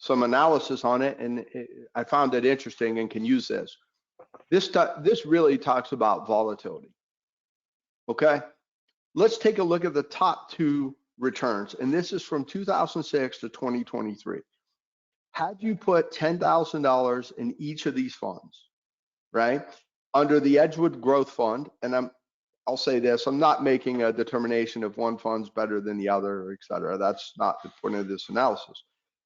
analysis on it, and I found it interesting and can use this. This really talks about volatility. Okay, let's take a look at the top two returns, and this is from 2006 to 2023. Had you put $10,000 in each of these funds, right, under the Edgewood Growth Fund, and I'll say this, I'm not making a determination if one fund's better than the other, or et cetera. That's not the point of this analysis.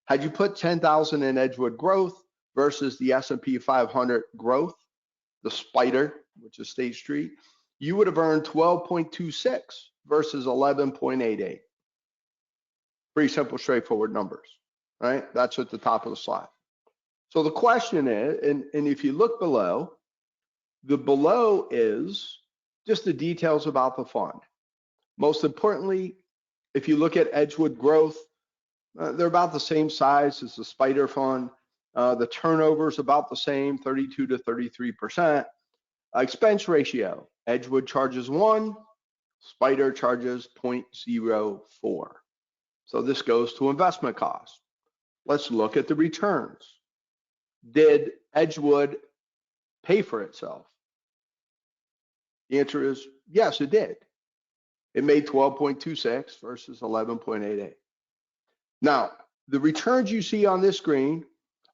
Had you put 10,000 in Edgewood Growth versus the S&P 500 Growth, the spider, which is State Street, you would have earned 12.26 versus 11.88. Pretty simple, straightforward numbers, right? That's at the top of the slide. So the question is, and if you look below, the below is just the details about the fund. Most importantly, if you look at Edgewood Growth, they're about the same size as the Spider Fund. The turnover is about the same, 32 to 33%. Expense ratio, Edgewood charges 1, Spider charges 0.04. So this goes to investment costs. Let's look at the returns. Did Edgewood pay for itself? The answer is yes, it did. It made 12.26 versus 11.88. Now, the returns you see on this screen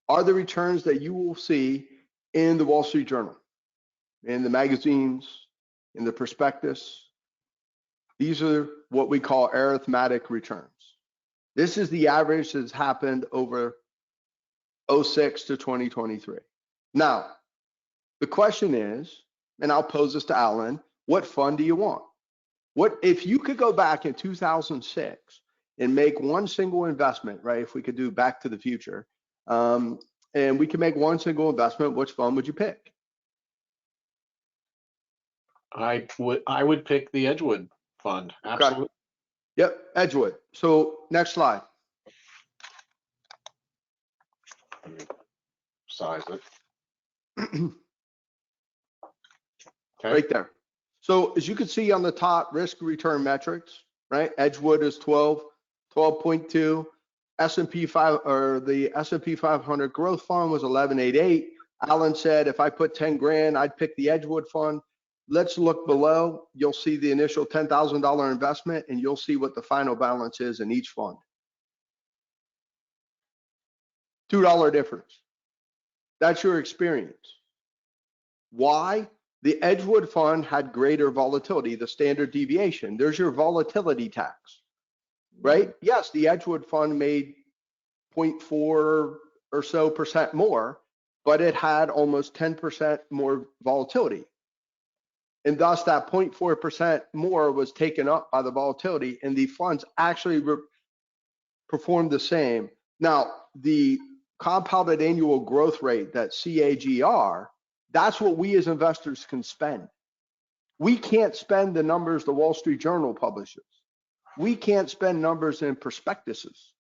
are the returns that you will see in the Wall Street Journal, in the magazines, in the prospectus. These are what we call arithmetic returns. This is the average that's happened over 06 to 2023. Now, the question is, and I'll pose this to Alan, what fund do you want? What if you could go back in 2006 and make one single investment, right? If we could do Back to the Future, and we could make one single investment, which fund would you pick? I would pick the Edgewood fund. Absolutely. Okay. Yep, Edgewood. So next slide. Size it. Okay. Right there. So as you can see on the top, risk return metrics, right? Edgewood is 12.2. S&P 5 or the S&P 500 Growth Fund was 11.88. Alan said if I put 10 grand, I'd pick the Edgewood fund. Let's look below. You'll see the initial $10,000 investment, and you'll see what the final balance is in each fund. $2 difference. That's your experience. Why? The Edgewood fund had greater volatility, the standard deviation. There's your volatility tax, right? Yes, the Edgewood fund made 0.4 or so percent more, but it had almost 10% more volatility. And thus that 0.4% more was taken up by the volatility, and the funds actually performed the same. Now, the compounded annual growth rate, that CAGR, that's what we as investors can spend. We can't spend the numbers the Wall Street Journal publishes. We can't spend numbers in prospectuses.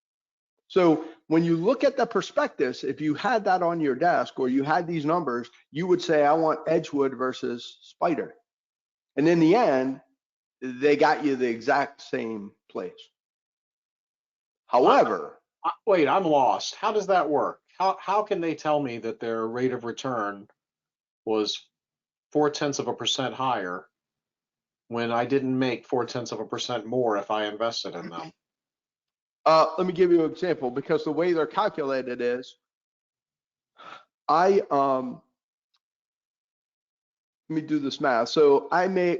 So when you look at the prospectus, if you had that on your desk or you had these numbers, you would say, I want Edgewood versus Spider. And in the end, they got you the exact same place. However, wait, I'm lost. How does that work? How can they tell me that their rate of return was 0.4% higher when I didn't make 0.4% more if I invested in them? Let me give you an example, because the way they're calculated is, let me do this math. So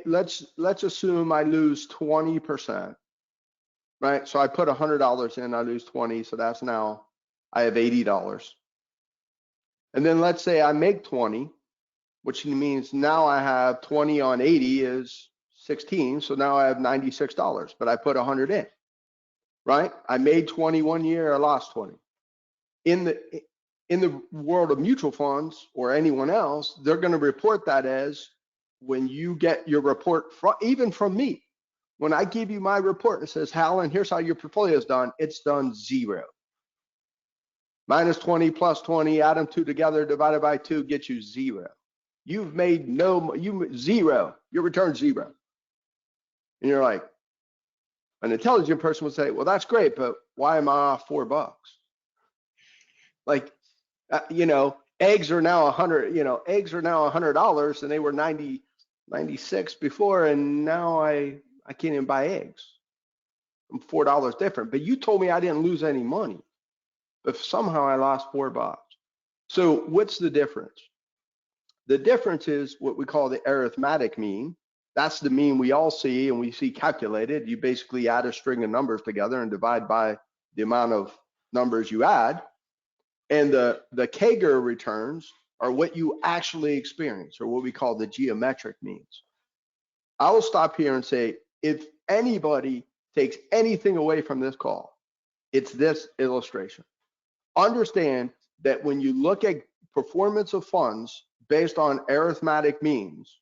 let's assume I lose 20%, right? So I put $100 in, I lose 20, so that's now I have $80. And then let's say I make 20, which means now I have 20 on 80 is 16. So now I have $96, but I put 100 in, right? I made 20 one year, I lost 20. In the world of mutual funds or anyone else, they're going to report that as when you get your report from, even from me, when I give you my report, it says, Howland, here's how your portfolio is done. It's done 0. Minus 20 plus 20, add them two together, divided by 2 gets you 0. You've made zero, your return 0. And you're like, an intelligent person would say, well, that's great, but why am I off $4? Like, eggs are now $100, and they were 96 before, and now I can't even buy eggs. I'm $4 different, but you told me I didn't lose any money, but somehow I lost $4. So what's the difference? The difference is what we call the arithmetic mean. That's the mean we all see and we see calculated. You basically add a string of numbers together and divide by the amount of numbers you add. And the CAGR returns are what you actually experience, or what we call the geometric means. I will stop here and say, if anybody takes anything away from this call, it's this illustration. Understand that when you look at performance of funds based on arithmetic means,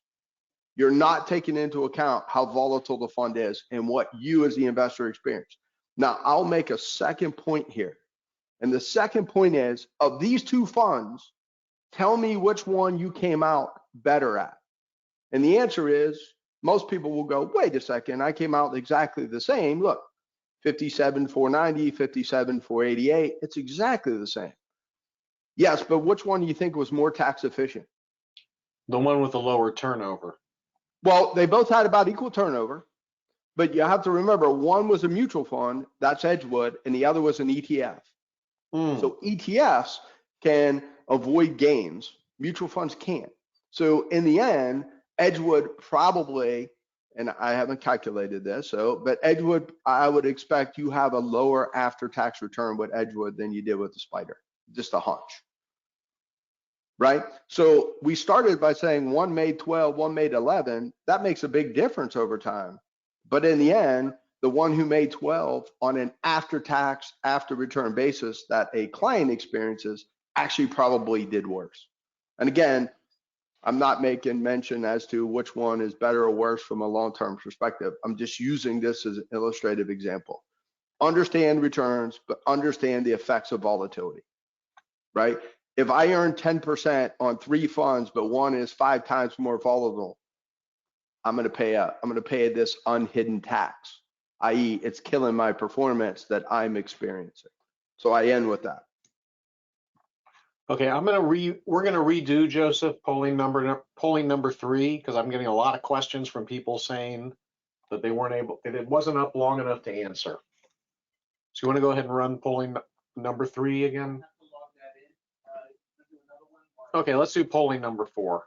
you're not taking into account how volatile the fund is and what you as the investor experience. Now, I'll make a second point here. And the second point is, of these two funds, tell me which one you came out better at. And the answer is, most people will go, wait a second, I came out exactly the same. Look, 57,490, 57,488, it's exactly the same. Yes, but which one do you think was more tax efficient? The one with the lower turnover. Well, they both had about equal turnover, but you have to remember, one was a mutual fund, that's Edgewood, and the other was an ETF. So ETFs can avoid gains, mutual funds can't. So in the end, Edgewood probably, and I haven't calculated this, but Edgewood, I would expect you have a lower after-tax return with Edgewood than you did with the Spider, just a hunch, right? So we started by saying one made 12, one made 11. That makes a big difference over time. But in the end, the one who made 12 on an after-tax, after-return basis that a client experiences actually probably did worse. And again, I'm not making mention as to which one is better or worse from a long-term perspective. I'm just using this as an illustrative example. Understand returns, but understand the effects of volatility, right? If I earn 10% on 3 funds, but one is 5 times more volatile, I'm going to pay this unhidden tax, i.e. it's killing my performance that I'm experiencing. So I end with that. Okay, we're gonna redo, Joseph, polling number 3, because I'm getting a lot of questions from people saying that they weren't able, that it wasn't up long enough to answer. So you want to go ahead and run polling number 3 again? Okay, let's do polling number 4.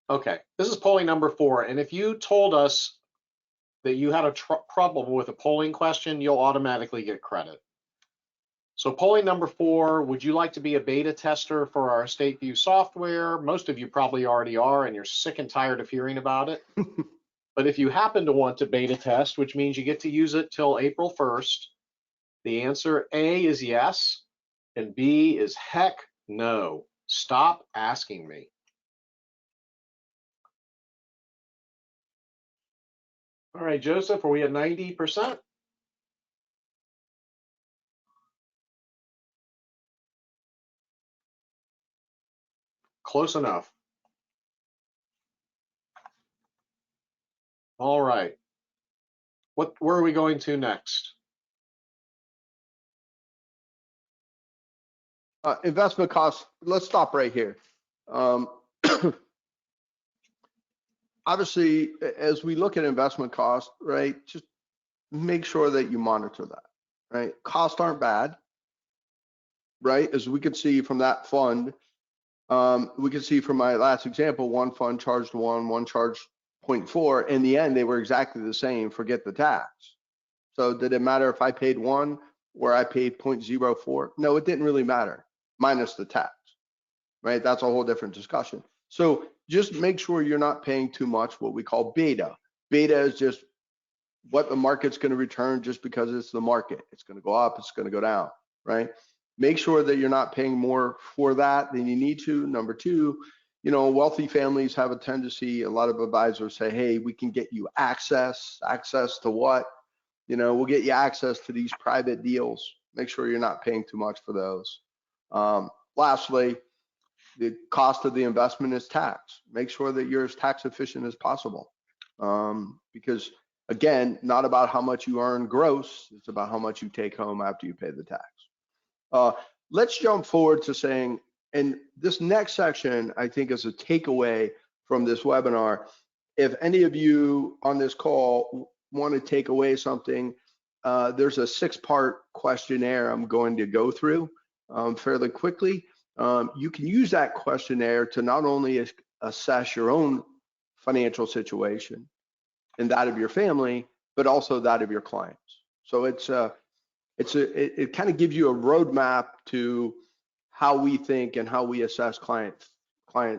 Okay, this is polling number 4, and if you told us that you had a problem with a polling question, you'll automatically get credit. So polling number 4, would you like to be a beta tester for our Stateview software? Most of you probably already are, and you're sick and tired of hearing about it. But if you happen to want to beta test, which means you get to use it till April 1st, the answer A is yes, and B is heck no. Stop asking me. All right, Joseph, are we at 90%? Close enough. All right. Where are we going to next? Investment costs, let's stop right here. Obviously, as we look at investment costs, right, just make sure that you monitor that, right? Costs aren't bad, right? As we could see from that fund, we could see from my last example, one fund charged 1, one charged 0.4. In the end, they were exactly the same, forget the tax. So did it matter if I paid 1 where I paid 0.04? No, it didn't really matter, minus the tax, right? That's a whole different discussion. So just make sure you're not paying too much, what we call beta. Beta is just what the market's going to return just because it's the market. It's going to go up, it's going to go down, right? Make sure that you're not paying more for that than you need to. Number two, wealthy families have a tendency, a lot of advisors say, hey, we can get you access to what? We'll get you access to these private deals. Make sure you're not paying too much for those. Lastly, the cost of the investment is taxed. Make sure that you're as tax efficient as possible. Because again, not about how much you earn gross, it's about how much you take home after you pay the tax. Let's jump forward to saying, and this next section, I think, is a takeaway from this webinar. If any of you on this call want to take away something, there's a 6-part questionnaire I'm going to go through fairly quickly. You can use that questionnaire to not only assess your own financial situation and that of your family, but also that of your clients. So it kind of gives you a roadmap to how we think and how we assess client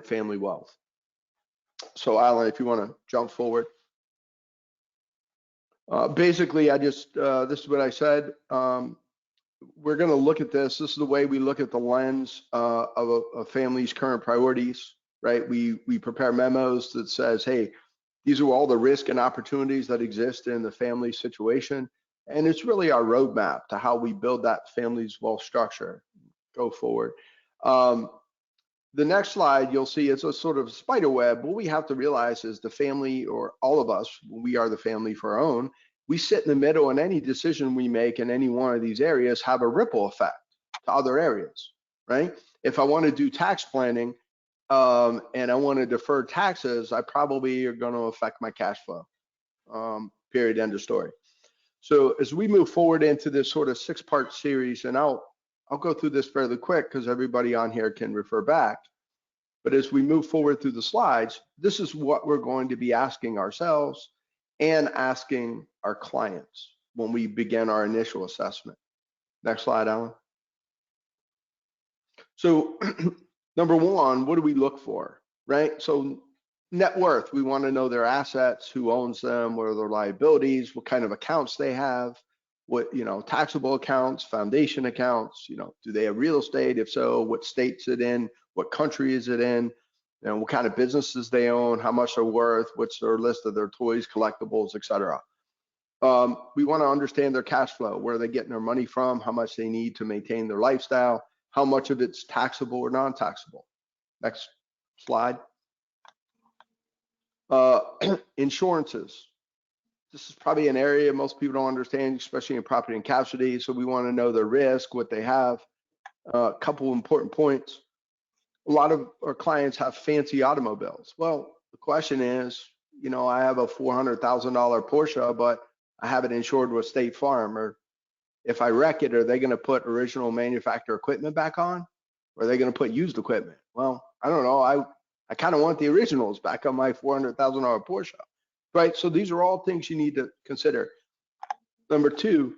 family wealth. So Alan, if you want to jump forward. Basically, this is what I said. We're going to look at this. This is the way we look at the lens of a family's current priorities, right? We prepare memos that says, hey, these are all the risk and opportunities that exist in the family situation. And it's really our roadmap to how we build that family's wealth structure. Go forward. The next slide, you'll see it's a sort of spider web. What we have to realize is the family, or all of us, we are the family for our own, we sit in the middle, and any decision we make in any one of these areas have a ripple effect to other areas, right? If I want to do tax planning and I want to defer taxes, I probably are going to affect my cash flow, period, end of story. So as we move forward into this sort of 6-part series, and I'll go through this fairly quick because everybody on here can refer back. But as we move forward through the slides, this is what we're going to be asking ourselves and asking our clients when we begin our initial assessment. Next slide, Alan. So number one, what do we look for, right? So net worth, we want to know their assets, who owns them, what are their liabilities, what kind of accounts they have, what, taxable accounts, foundation accounts, do they have real estate? If so, what state's it in? What country is it in? And what kind of businesses they own, how much they're worth, what's their list of their toys, collectibles, etc. We want to understand their cash flow, where are they getting their money from, how much they need to maintain their lifestyle, how much of it's taxable or non-taxable. Next slide. Insurances. This is probably an area most people don't understand, especially in property and casualty. So we want to know their risk, what they have. A couple important points. A lot of our clients have fancy automobiles. Well, the question is, I have a $400,000 Porsche, but I have it insured with State Farm. Or if I wreck it, are they going to put original manufacturer equipment back on? Or are they going to put used equipment? Well, I don't know. I kind of want the originals back on my $400,000 Porsche, right? So these are all things you need to consider. Number two,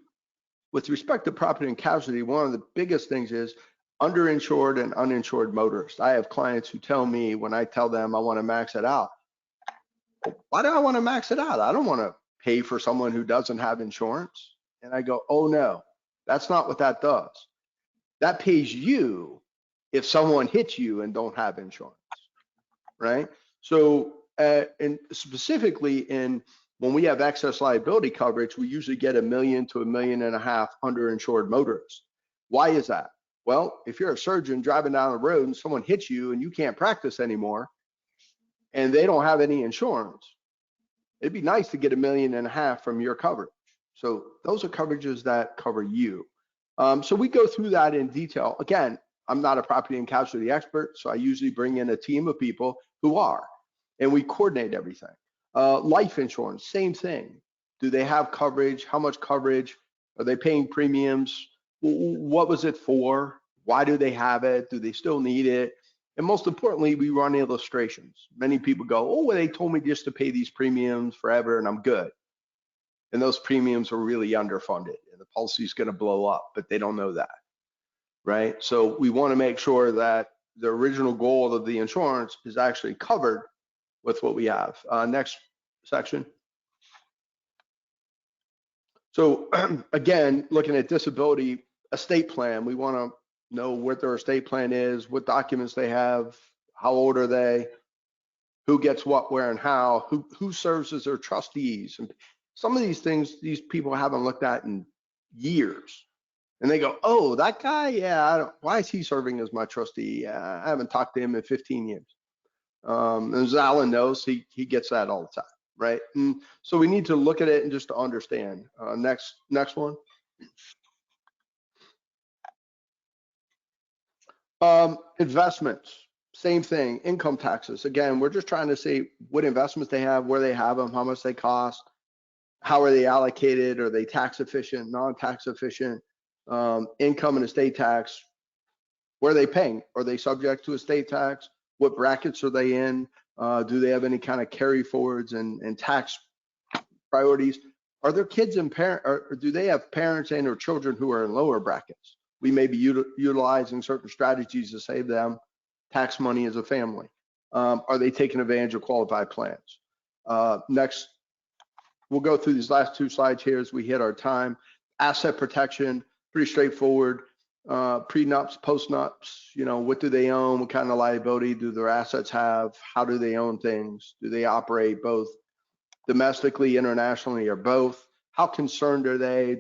with respect to property and casualty, one of the biggest things is underinsured and uninsured motorists. I have clients who tell me, when I tell them I want to max it out, why do I want to max it out? I don't want to pay for someone who doesn't have insurance. And I go, oh no, that's not what that does. That pays you if someone hits you and don't have insurance, right? So, and specifically when we have excess liability coverage, we usually get $1 million to $1.5 million underinsured motorists. Why is that? Well, if you're a surgeon driving down the road and someone hits you and you can't practice anymore and they don't have any insurance, it'd be nice to get $1.5 million from your coverage. So those are coverages that cover you. So we go through that in detail. Again, I'm not a property and casualty expert, so I usually bring in a team of people who are, and we coordinate everything. Life insurance, same thing. Do they have coverage? How much coverage? Are they paying premiums? What was it for? Why do they have it? Do they still need it? And most importantly, we run illustrations. Many people go, oh, well, they told me just to pay these premiums forever and I'm good. And those premiums are really underfunded. and the policy is going to blow up, but they don't know that, right? So we want to make sure that the original goal of the insurance is actually covered with what we have. Next section. So again, looking at disability estate plan, we want to know what their estate plan is, what documents they have, how old are they, who gets what, where, and how, who serves as their trustees. And some of these things, these people haven't looked at in years. And they go, oh, that guy, yeah, why is he serving as my trustee? I haven't talked to him in 15 years. As Alan knows, he gets that all the time, right? And so we need to look at it and just to understand. Next one. Investments, same thing. Income taxes. Again, we're just trying to see what investments they have, where they have them, how much they cost, how are they allocated, are they tax efficient, non-tax efficient, income and estate tax, where are they paying? Are they subject to estate tax? What brackets are they in? Do they have any kind of carry forwards and tax priorities? Are their kids and or do they have parents and or children who are in lower brackets? We may be utilizing certain strategies to save them tax money as a family. Are they taking advantage of qualified plans? Next, we'll go through these last two slides here as we hit our time. Asset protection, pretty straightforward. Pre-nups, post-nups, what do they own? What kind of liability do their assets have? How do they own things? Do they operate both domestically, internationally, or both? How concerned are they?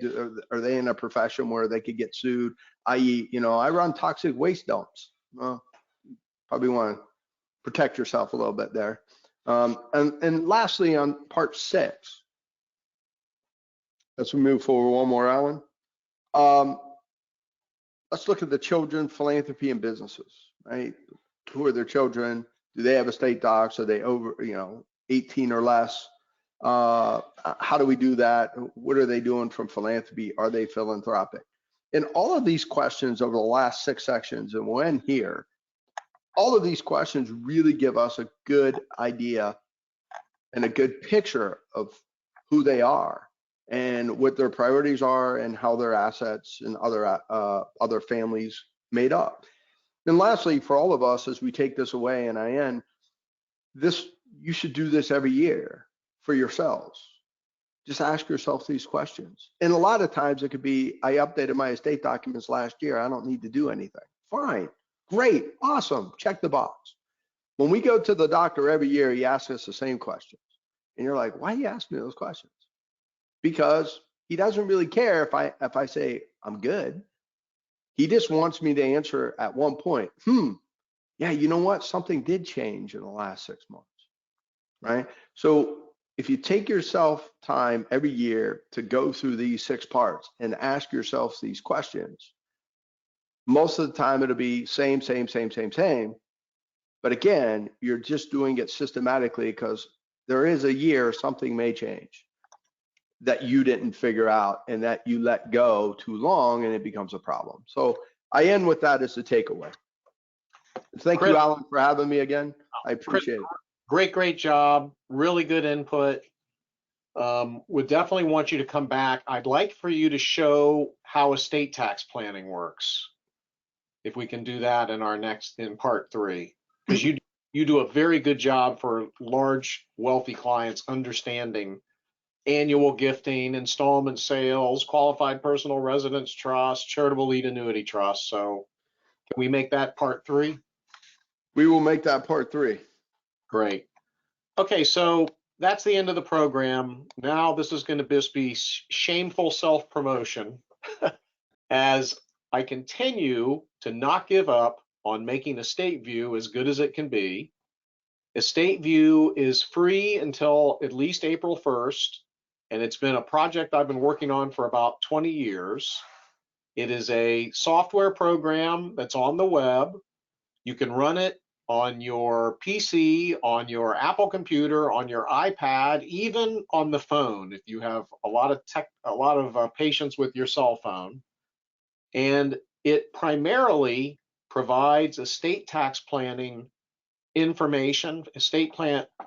Are they in a profession where they could get sued? I.e., I run toxic waste dumps. Well, probably want to protect yourself a little bit there. And lastly, on part 6, as we move forward, one more, Alan. Let's look at the children, philanthropy, and businesses, right? Who are their children? Do they have estate docs? Are they over, 18 or less? How do we do that? What are they doing from philanthropy? Are they philanthropic? And all of these questions over the last 6 sections, and we'll end here, all of these questions really give us a good idea and a good picture of who they are and what their priorities are and how their assets and other families made up. And lastly, for all of us, as we take this away and I end, you should do this every year for yourselves. Just ask yourself these questions. And a lot of times it could be, I updated my estate documents last year. I don't need to do anything. Fine, great, awesome, check the box. When we go to the doctor every year, he asks us the same questions. And you're like, why do you ask me those questions? Because he doesn't really care if I say I'm good. He just wants me to answer at one point, yeah, you know what? Something did change in the last 6 months, right? So if you take yourself time every year to go through these 6 parts and ask yourself these questions, most of the time it'll be same. But again, you're just doing it systematically because there is a year something may change that you didn't figure out and that you let go too long and it becomes a problem. So I end with that as the takeaway. Thank you, Alan, for having me again. I appreciate it. Great job. Really good input. Would definitely want you to come back. I'd like for you to show how estate tax planning works. If we can do that in part 3, because you do a very good job for large, wealthy clients understanding annual gifting, installment sales, qualified personal residence trust, charitable lead annuity trust. So can we make that part 3? We will make that part 3. Great. Okay, so that's the end of the program. Now this is going to just be shameful self-promotion as I continue to not give up on making Estate View as good as it can be. Estate View is free until at least April 1st. And it's been a project I've been working on for about 20 years. It is a software program that's on the web. You can run it on your PC, on your Apple computer, on your iPad, even on the phone if you have a lot of patience with your cell phone. And it primarily provides estate tax planning information,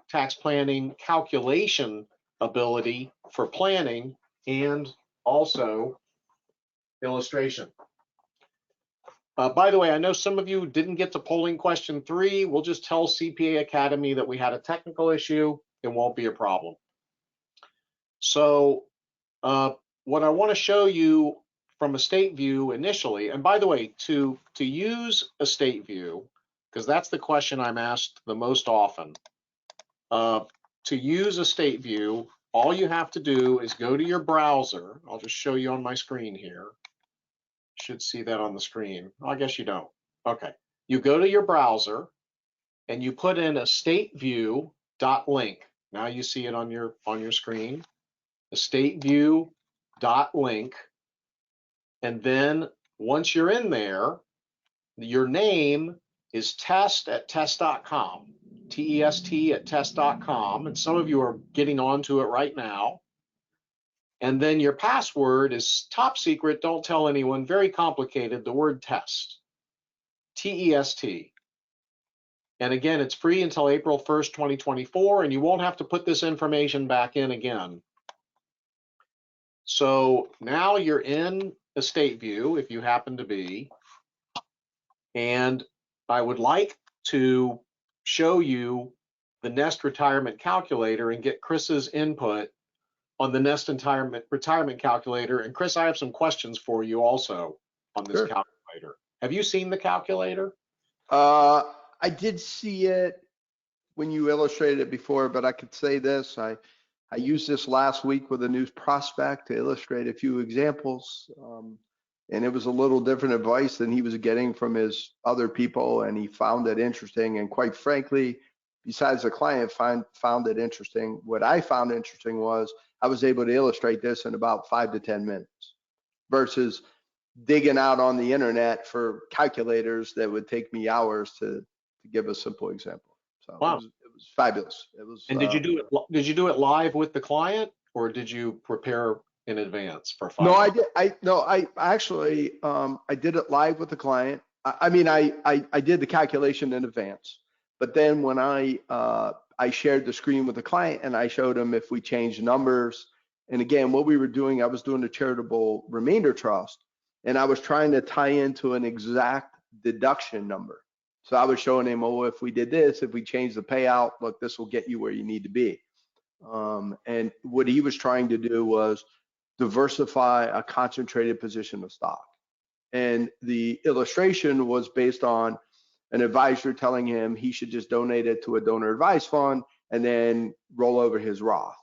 tax planning calculation ability for planning, and also illustration. By the way, I know some of you didn't get to polling question 3. We'll just tell CPA Academy that we had a technical issue. It won't be a problem. So what I want to show you from a state view initially, and by the way, to use a state view, because that's the question I'm asked the most often, to use a state view, all you have to do is go to your browser. I'll just show you on my screen here. Should see that on the screen. I guess you don't. Okay. You go to your browser and you put in a stateview.link. Now you see it on your screen. A stateview.link. And then once you're in there, your name is test@test.com. TEST@test.com. And some of you are getting onto it right now. And then your password is top secret, don't tell anyone, very complicated, the word test, TEST. And again, it's free until April 1st, 2024, and you won't have to put this information back in again. So now you're in Estate View, if you happen to be, and I would like to show you the Nest Retirement Calculator and get Chris's input on the Nest Retirement Calculator. And Chris, I have some questions for you also on this calculator. Have you seen the calculator? I did see it when you illustrated it before, but I could say this. I used this last week with a new prospect to illustrate a few examples. And it was a little different advice than he was getting from his other people, and he found it interesting. And quite frankly, besides the client found it interesting, what I found interesting was I was able to illustrate this in about 5 to 10 minutes versus digging out on the internet for calculators that would take me hours to give a simple example. So wow. It was fabulous. It was. And did you do it live with the client, or did you prepare in advance for 5 No, minutes? I actually I did it live with the client. I did the calculation in advance, but then when I shared the screen with the client and I showed him if we changed numbers. And again, what we were doing, I was doing a charitable remainder trust, and I was trying to tie into an exact deduction number. So I was showing him, oh, if we did this, if we change the payout, look, this will get you where you need to be. And what he was trying to do was diversify a concentrated position of stock. And the illustration was based on an advisor telling him he should just donate it to a donor advised fund and then roll over his Roth.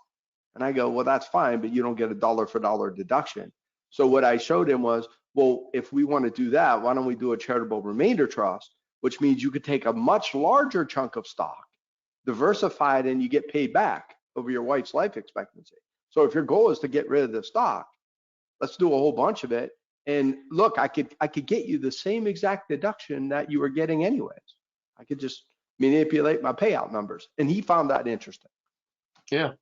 And I go, well, that's fine, but you don't get a dollar for dollar deduction. So what I showed him was, well, if we want to do that, why don't we do a charitable remainder trust, which means you could take a much larger chunk of stock, diversify it, and you get paid back over your wife's life expectancy. So if your goal is to get rid of the stock, let's do a whole bunch of it. And look, I could get you the same exact deduction that you were getting anyways. I could just manipulate my payout numbers. And he found that interesting. Yeah.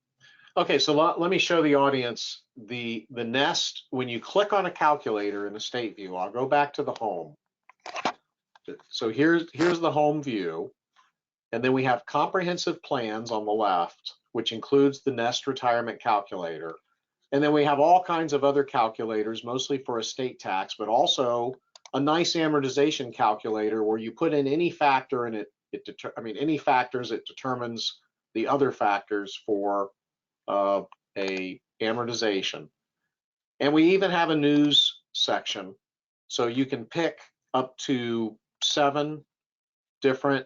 Okay, so let me show the audience the Nest. When you click on a calculator in Estate View, I'll go back to the home. So here's the home view. And then we have comprehensive plans on the left, which includes the Nest Retirement Calculator. And then we have all kinds of other calculators, mostly for estate tax, but also a nice amortization calculator where you put in any factor and any factors, it determines the other factors for a amortization. And we even have a news section. So you can pick up to 7 different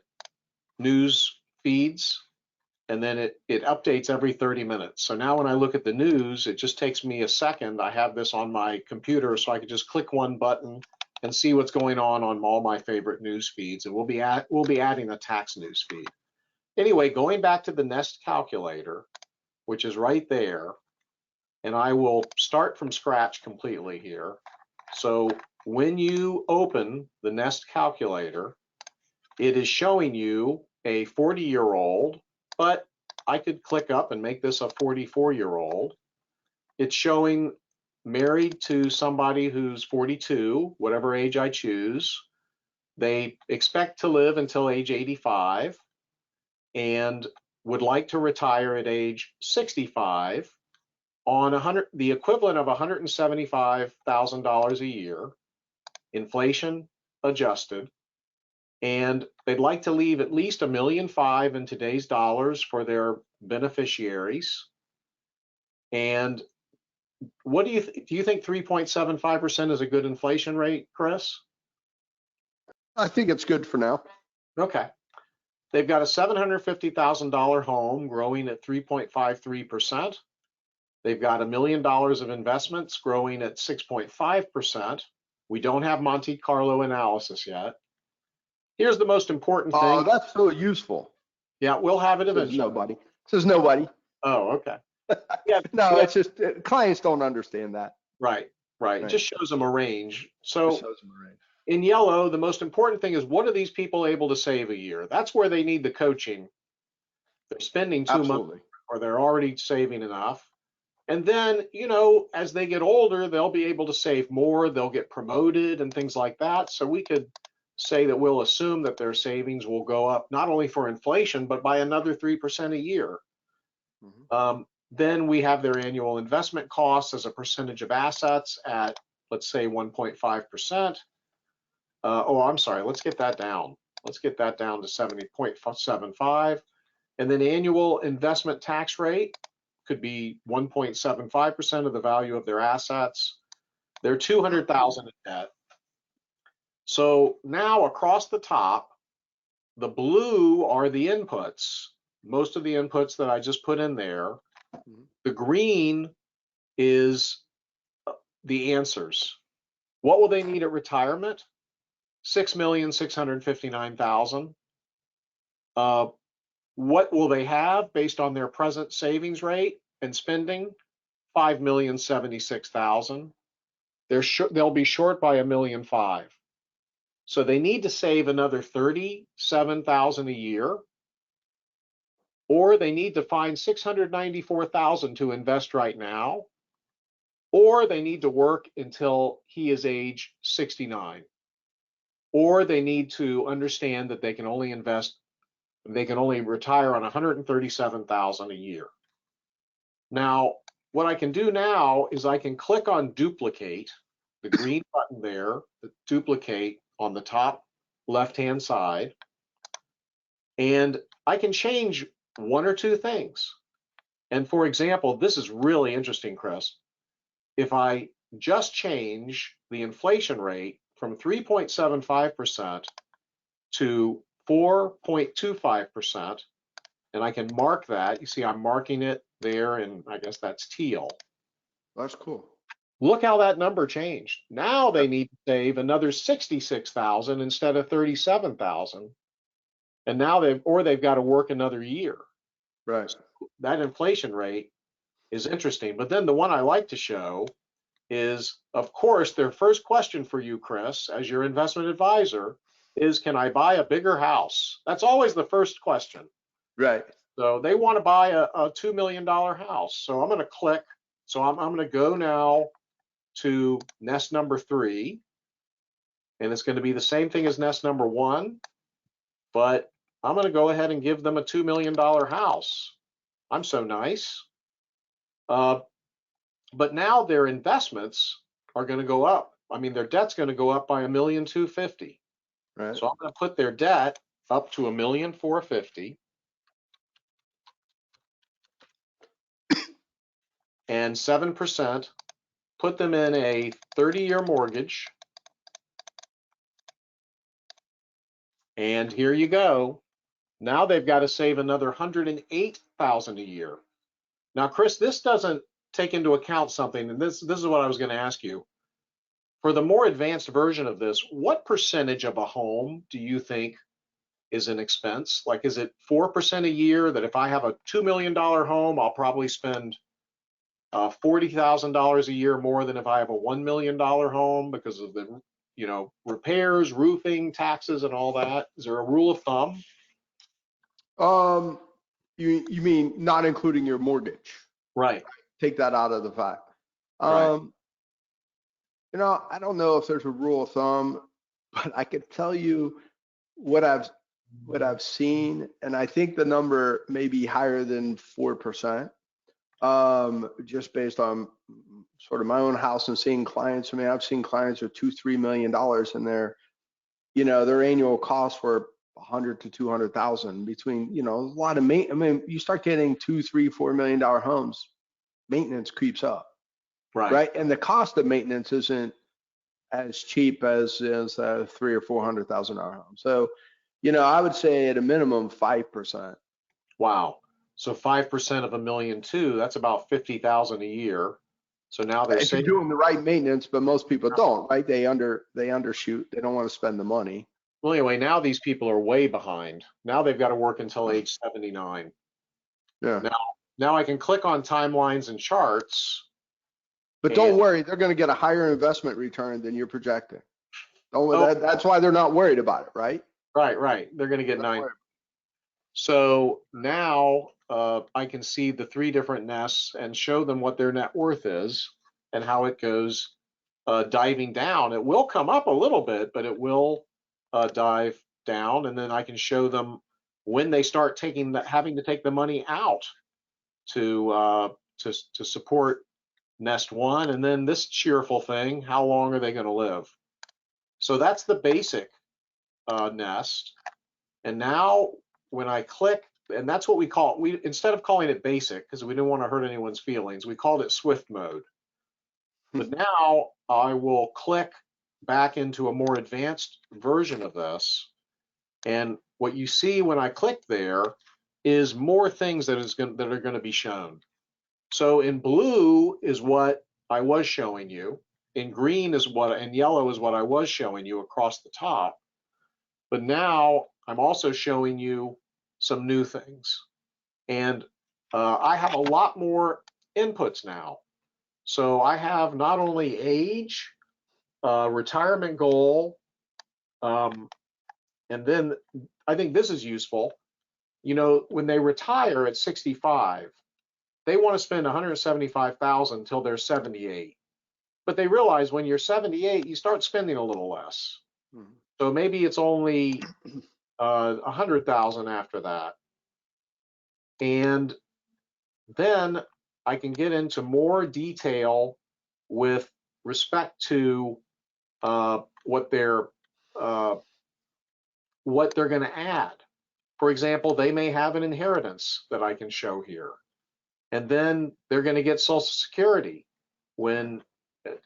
news feeds, and then it updates every 30 minutes. So now when I look at the news, it just takes me a second. I have this on my computer, so I can just click one button and see what's going on all my favorite news feeds. And we'll be adding a tax news feed. Anyway, going back to the Nest calculator, which is right there, and I will start from scratch completely here. So when you open the Nest calculator, it is showing you a 40-year-old, but I could click up and make this a 44-year-old. It's showing married to somebody who's 42, whatever age I choose. They expect to live until age 85 and would like to retire at age 65 on the equivalent of $175,000 a year, inflation adjusted, and they'd like to leave at least $1.5 million in today's dollars for their beneficiaries. And what do you think 3.75% is a good inflation rate, Chris? I think it's good for now. Okay. They've got a $750,000 home growing at 3.53%. They've got $1 million of investments growing at 6.5%. We don't have Monte Carlo analysis yet. Here's the most important thing. Oh, that's so useful. Yeah, we'll have it Says eventually. nobody. Says nobody. Oh, okay. Yeah, No, it's just clients don't understand that. right. It just shows them a range. So It shows them a range. in yellow, the most important thing is, what are these people able to save a year? That's where they need the coaching. They're spending too much, Absolutely. or they're already saving enough. And then, as they get older, they'll be able to save more. They'll get promoted and things like that. So we could say that we'll assume that their savings will go up not only for inflation, but by another 3% a year. Mhm. Then we have their annual investment costs as a percentage of assets at, let's say, 1.5%. Oh, I'm sorry. Let's get that down. Let's get that down to 70.75. And then annual investment tax rate could be 1.75% of the value of their assets. They're $200,000 in debt. So now across the top, the blue are the inputs. Most of the inputs that I just put in there. The green is the answers. What will they need at retirement? $6,659,000. What will they have based on their present savings rate and spending? $5,076,000. They'll be short by $1.5 million. So they need to save another $37,000 a year, or they need to find $694,000 to invest right now, or they need to work until he is age 69, or they need to understand that they can only retire on $137,000 a year. Now, what I can do now is I can click on duplicate, the green button there, the duplicate on the top left-hand side, and I can change one or two things. And for example, this is really interesting, Chris. If I just change the inflation rate from 3.75% to 4.25%, and I can mark that. You see, I'm marking it there, and I guess that's teal. That's cool. Look how that number changed. Now they need to save another $66,000 instead of $37,000, and now they've got to work another year. Right. So that inflation rate is interesting. But then the one I like to show is, of course, their first question for you, Chris, as your investment advisor, is, can I buy a bigger house? That's always the first question. Right. So they want to buy a $2 million house. So I'm going to click. So I'm going to go now to nest number 3. And it's going to be the same thing as nest number 1. But I'm going to go ahead and give them a $2 million house. I'm so nice. But now their investments are going to go up. I mean, their debt's going to go up by $1,250,000. Right. So I'm going to put their debt up to $1,450,000. And 7%, put them in a 30-year mortgage. And here you go. Now they've got to save another $108,000 a year. Now, Chris, this doesn't take into account something, and this is what I was going to ask you. For the more advanced version of this, what percentage of a home do you think is an expense? Like, is it 4% a year, that if I have a $2 million home, I'll probably spend $40,000 a year more than if I have a $1 million home because of the, repairs, roofing, taxes, and all that? Is there a rule of thumb? You mean not including your mortgage? Right. Take that out of the fact. Right. I don't know if there's a rule of thumb, but I could tell you what I've seen, and I think the number may be higher than 4%. Just based on sort of my own house and seeing clients. I mean, I've seen clients with $2-3 million and their annual costs were 100 to 200,000 between, a lot of I mean, you start getting $2, $3, $4 million homes, maintenance creeps up, right? And the cost of maintenance isn't as cheap as is a $300,000 or $400,000 home. So, I would say at a minimum 5%. Wow. So 5% of $1.2 million, that's about 50,000 a year. So now they're If you're saving. doing the right maintenance, but most people don't, right? They undershoot. They don't want to spend the money. Well, anyway, now these people are way behind. Now they've got to work until age 79. Yeah. Now I can click on timelines and charts. But don't worry, they're going to get a higher investment return than you're projecting. That's why they're not worried about it, right? Right. They're going to get 9. So now I can see the 3 different nests and show them what their net worth is and how it goes diving down. It will come up a little bit, but it will dive down, and then I can show them when they start having to take the money out to support nest 1, and then this cheerful thing, how long are they going to live? So that's the basic nest. And now when I click, and that's what we call it, instead of calling it basic, because we didn't want to hurt anyone's feelings, we called it Swift mode. But now I will click back into a more advanced version of this. And what you see when I click there is more things that are going to be shown. So in blue is what I was showing you. In green and yellow is what I was showing you across the top. But now I'm also showing you some new things. And I have a lot more inputs now. So I have not only age, retirement goal, and then I think this is useful. When they retire at 65, they want to spend 175,000 until they're 78. But they realize when you're 78, you start spending a little less. So maybe it's only 100,000 after that. And then I can get into more detail with respect to what they're going to add. For example, they may have an inheritance that I can show here, and then they're going to get Social Security when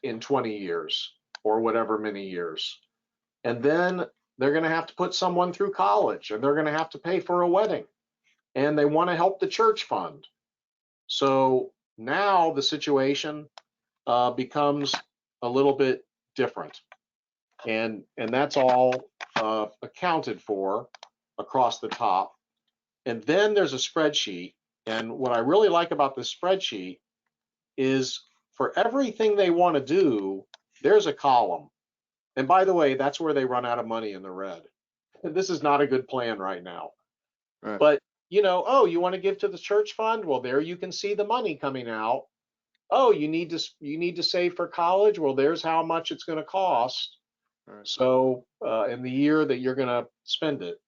in 20 years or whatever many years, and then they're going to have to put someone through college, and they're going to have to pay for a wedding, and they want to help the church fund. So now the situation becomes a little bit different, and that's all accounted for across the top. And then there's a spreadsheet, and what I really like about this spreadsheet is for everything they want to do, there's a column. And by the way, that's where they run out of money in the red. This is not a good plan right now. Right. But you want to give to the church fund? Well, there you can see the money coming out. Oh, you need to save for college? Well, there's how much it's going to cost. Right. So in the year that you're going to spend it.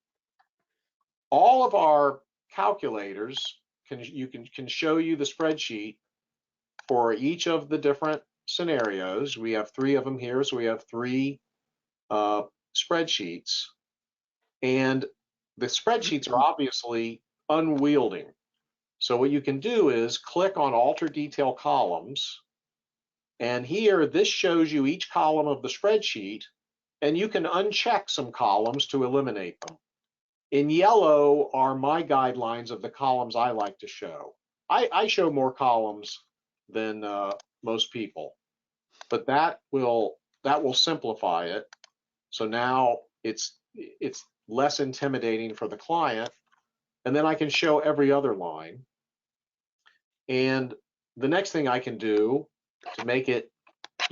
All of our calculators can show you the spreadsheet for each of the different scenarios. We have 3 of them here, so we have 3 spreadsheets, and the spreadsheets are obviously unwielding. So what you can do is click on Alter Detail Columns, and here this shows you each column of the spreadsheet, and you can uncheck some columns to eliminate them. In yellow are my guidelines of the columns I like to show. I show more columns than most people, but that will simplify it. So now it's less intimidating for the client, and then I can show every other line. And the next thing I can do to make it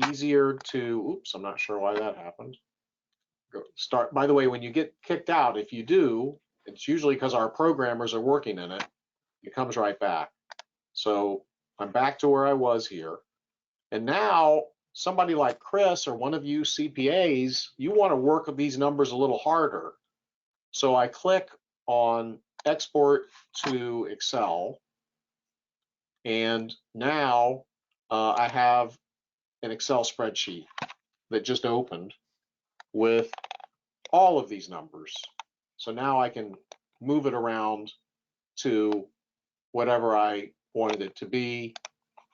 easier to, oops, I'm not sure why that happened. Start, by the way, when you get kicked out, if you do, it's usually because our programmers are working in it. It comes right back. So I'm back to where I was here. And now somebody like Chris or one of you CPAs, you want to work with these numbers a little harder. So I click on Export to Excel. And now I have an Excel spreadsheet that just opened with all of these numbers. So now I can move it around to whatever I wanted it to be.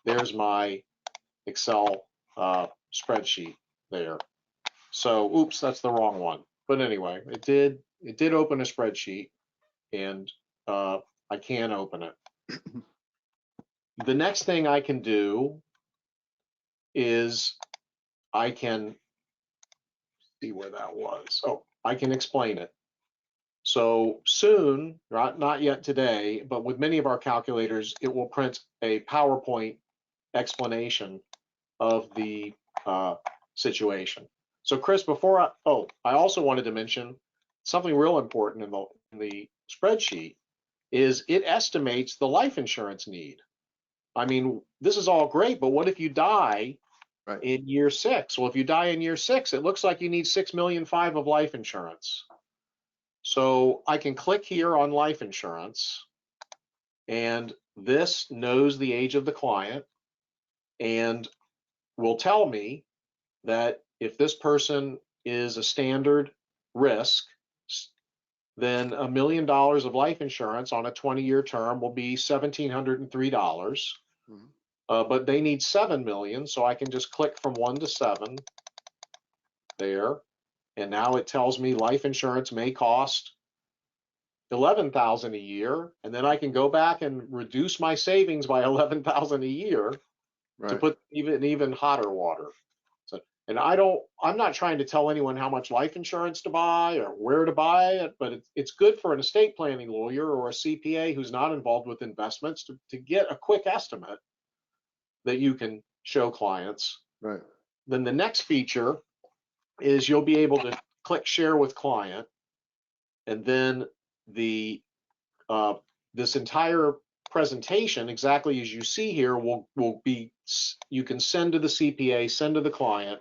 There's my Excel spreadsheet there. So, oops, that's the wrong one. But anyway, it did open a spreadsheet, and I can open it. The next thing I can do is I can see where that was. Oh, I can explain it. So soon, not yet today, but with many of our calculators, it will print a PowerPoint explanation of the situation. So Chris, I also wanted to mention something real important in the spreadsheet is it estimates the life insurance need. I mean, this is all great, but what if you die in year 6? Well, if you die in year 6, it looks like you need 6.5 million of life insurance. So I can click here on life insurance, and this knows the age of the client and will tell me that if this person is a standard risk, then $1 million of life insurance on a 20-year term will be $1,703. But they need 7 million, so I can just click from 1 to 7 there. And now it tells me life insurance may cost 11,000 a year, and then I can go back and reduce my savings by 11,000 a year to put even hotter water. So, and I'm not trying to tell anyone how much life insurance to buy or where to buy it, but it's good for an estate planning lawyer or a CPA who's not involved with investments to get a quick estimate that you can show clients. Right. Then the next feature is you'll be able to click share with client, and then the this entire presentation, exactly as you see here, will be, you can send to the CPA, send to the client.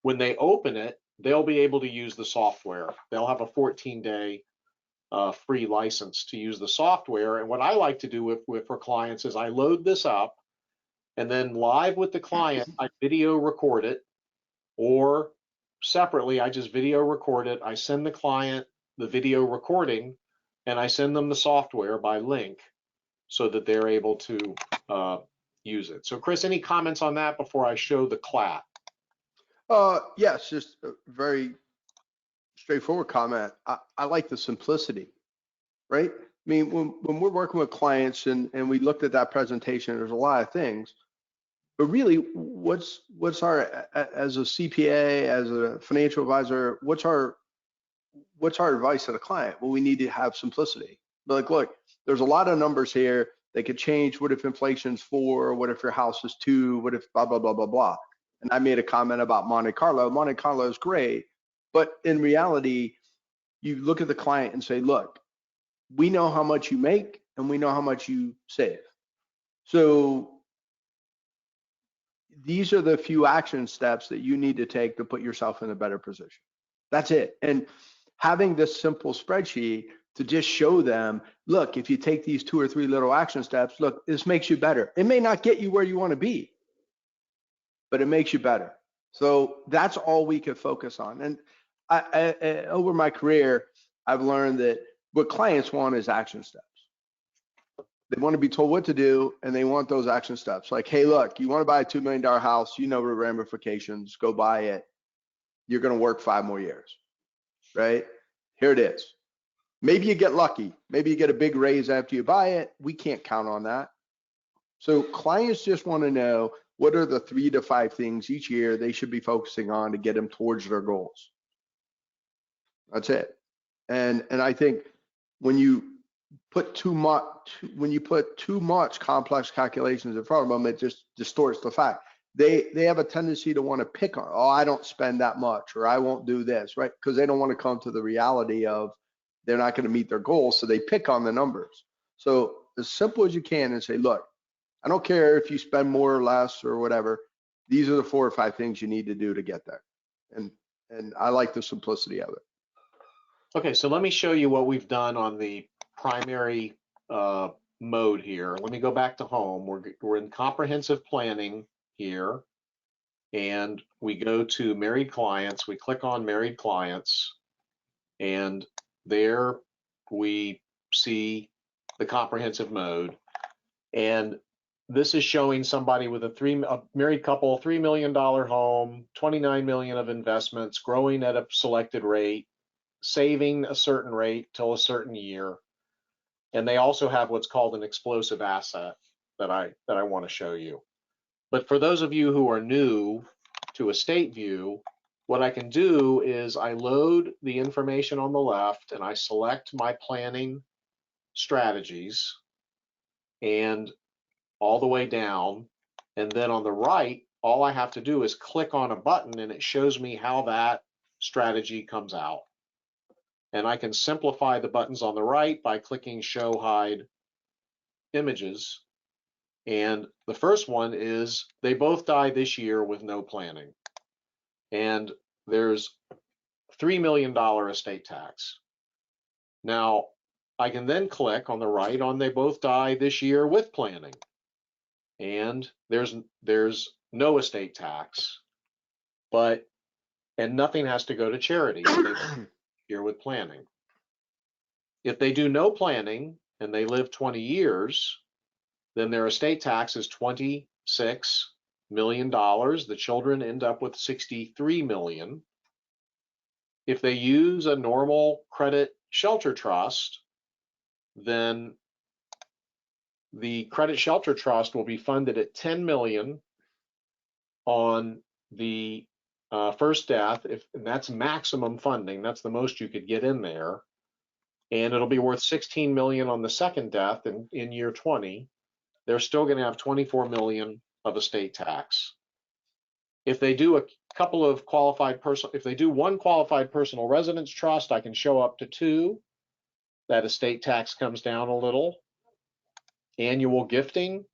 When they open it, they'll be able to use the software. They'll have a 14-day free license to use the software. And what I like to do for clients is I load this up, and then live with the client, I video record it, or separately, I just video record it. I send the client the video recording, and I send them the software by link so that they're able to use it. So Chris, any comments on that before I show the CLAT? Yes, just a very straightforward comment. I like the simplicity, right? I mean, when we're working with clients and we looked at that presentation, there's a lot of things, but really what's our, as a CPA, as a financial advisor, what's our advice to the client? Well, we need to have simplicity. Like, look, there's a lot of numbers here. They could change. What if inflation's 4? What if your house is 2? What if blah, blah, blah, blah, blah. And I made a comment about Monte Carlo. Monte Carlo is great, but in reality, you look at the client and say, look, we know how much you make and we know how much you save. So these are the few action steps that you need to take to put yourself in a better position. That's it. And having this simple spreadsheet to just show them, look, if you take these 2 or 3 little action steps, look, this makes you better. It may not get you where you want to be, but it makes you better. So that's all we could focus on. And I over my career, I've learned that what clients want is action steps. They want to be told what to do, and they want those action steps. Like, hey, look, you want to buy a $2 million house, you know the ramifications, go buy it. You're going to work 5 more years, right? Here it is. Maybe you get lucky. Maybe you get a big raise after you buy it. We can't count on that. So clients just want to know what are the 3 to 5 things each year they should be focusing on to get them towards their goals. That's it. And I think when you put too much complex calculations in front of them, it just distorts the fact. They have a tendency to want to pick on, oh, I don't spend that much, or I won't do this, right? Because they don't want to come to the reality of they're not going to meet their goals, so they pick on the numbers. So as simple as you can and say, look, I don't care if you spend more or less or whatever. These are the 4 or 5 things you need to do to get there. And I like the simplicity of it. Okay, so let me show you what we've done on the primary mode here. Let me go back to home. We're in comprehensive planning here, and we go to married clients. We click on married clients, and there we see the comprehensive mode. And this is showing somebody with a married couple, $3 million home, 29 million of investments, growing at a selected rate, saving a certain rate till a certain year. And they also have what's called an explosive asset that I want to show you. But for those of you who are new to Estate View, what I can do is I load the information on the left and I select my planning strategies and all the way down. And then on the right, all I have to do is click on a button and it shows me how that strategy comes out. And I can simplify the buttons on the right by clicking Show Hide Images. And the first one is they both die this year with no planning. And there's $3 million estate tax. Now, I can then click on the right on they both die this year with planning. And there's no estate tax, and nothing has to go to charity here with planning. If they do no planning and they live 20 years, then their estate tax is $26 million. The children end up with 63 million. If they use a normal credit shelter trust, then the credit shelter trust will be funded at 10 million on the first death, and that's maximum funding. That's the most you could get in there. And it'll be worth 16 million on the second death in year 20. They're still going to have 24 million of estate tax. If they do if they do one qualified personal residence trust, I can show up to 2. That estate tax comes down a little. Annual gifting,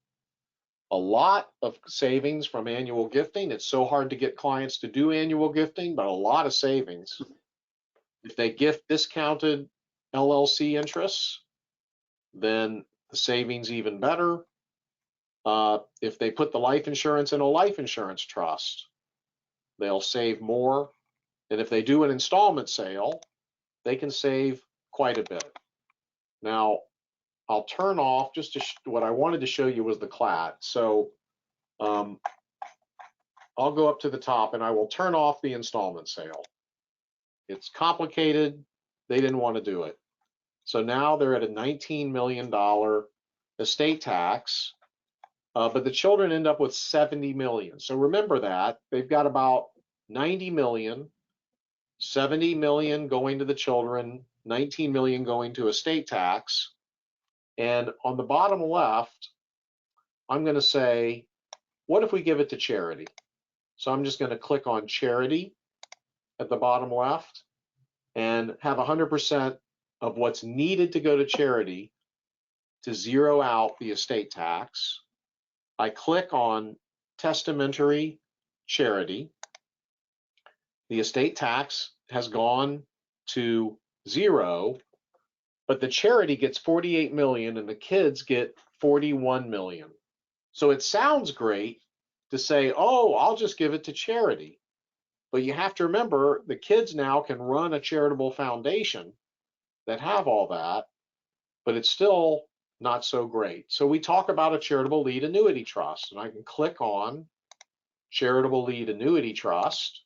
a lot of savings from annual gifting. It's so hard to get clients to do annual gifting, but a lot of savings. If they gift discounted LLC interests, then the savings even better. If they put the life insurance in a life insurance trust, they'll save more. And if they do an installment sale, they can save quite a bit. Now, I'll turn off what I wanted to show you was the CLAT. So I'll go up to the top and I will turn off the installment sale. It's complicated. They didn't want to do it. So now they're at a $19 million estate tax, but the children end up with 70 million. So remember that they've got about 90 million, 70 million going to the children, 19 million going to estate tax. And on the bottom left, I'm going to say, what if we give it to charity? So I'm just going to click on charity at the bottom left and have 100% of what's needed to go to charity to zero out the estate tax. I click on testamentary charity. The estate tax has gone to 0, but the charity gets 48 million and the kids get 41 million. So it sounds great to say, oh, I'll just give it to charity. But you have to remember the kids now can run a charitable foundation that have all that, but it's still not so great. So we talk about a charitable lead annuity trust, and I can click on charitable lead annuity trust,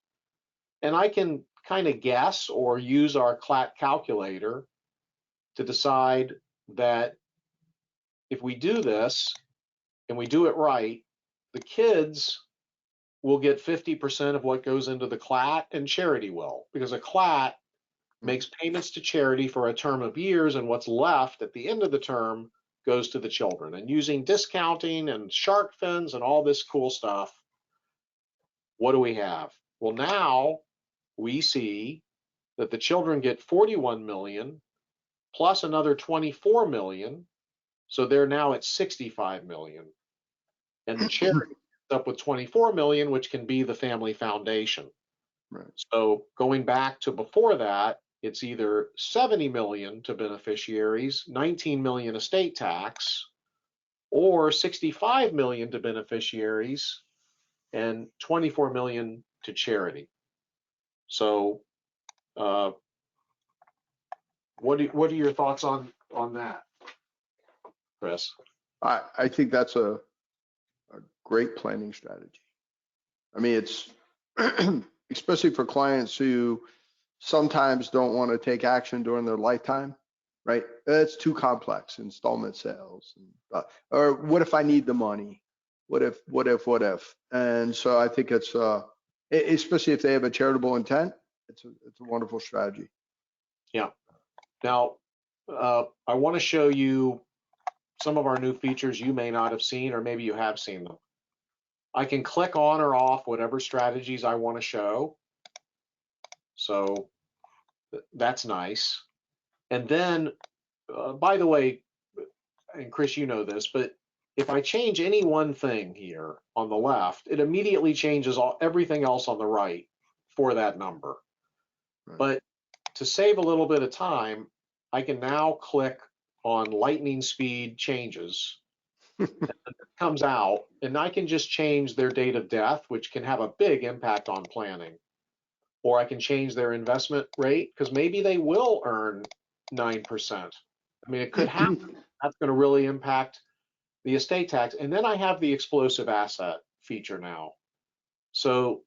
and I can kind of guess or use our CLAT calculator to decide that if we do this and we do it right, the kids will get 50% of what goes into the CLAT and charity will, because a CLAT makes payments to charity for a term of years, and what's left at the end of the term goes to the children. And using discounting and shark fins and all this cool stuff, what do we have? Well, now we see that the children get 41 million plus another 24 million. So they're now at 65 million. And the charity ends up with 24 million, which can be the family foundation. Right. So going back to before that, it's either 70 million to beneficiaries, 19 million estate tax, or 65 million to beneficiaries and 24 million to charity. So, what are your thoughts on that, Chris? I think that's a great planning strategy. I mean, it's especially for clients who sometimes don't want to take action during their lifetime, right? It's too complex, installment sales. Or what if I need the money? What if? And so I think it's, especially if they have a charitable intent, it's a wonderful strategy. Yeah. Now, I want to show you some of our new features you may not have seen, or maybe you have seen them. I can click on or off whatever strategies I want to show. So that's nice. And then, by the way, and Chris, you know this, but if I change any one thing here on the left, it immediately changes everything else on the right for that number. Right. But to save a little bit of time, I can now click on lightning speed changes. And it comes out, and I can just change their date of death, which can have a big impact on planning. Or I can change their investment rate, because maybe they will earn 9%. I mean, it could happen. That's going to really impact the estate tax. And then I have the explosive asset feature now. So,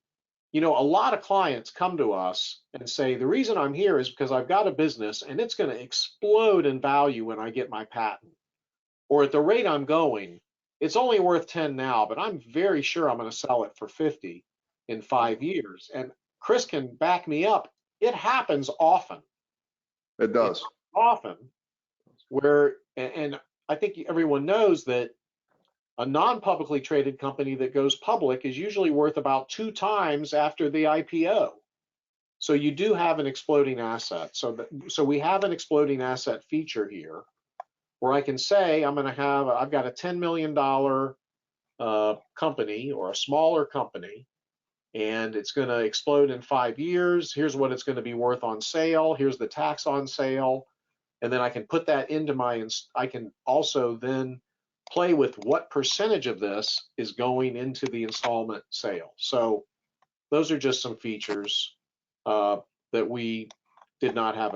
you know, a lot of clients come to us and say, the reason I'm here is because I've got a business and it's going to explode in value when I get my patent. Or at the rate I'm going, it's only worth 10 now, but I'm very sure I'm going to sell it for 50 in 5 years. And Chris can back me up. It happens often. It does. Often where, and I think everyone knows that a non-publicly traded company that goes public is usually worth about 2 times after the IPO. So you do have an exploding asset. So we have an exploding asset feature here where I can say I've got a $10 million company or a smaller company, and it's going to explode in 5 years. Here's what it's going to be worth on sale. Here's the tax on sale. And then I can put that into I can also then play with what percentage of this is going into the installment sale. So those are just some features that we did not have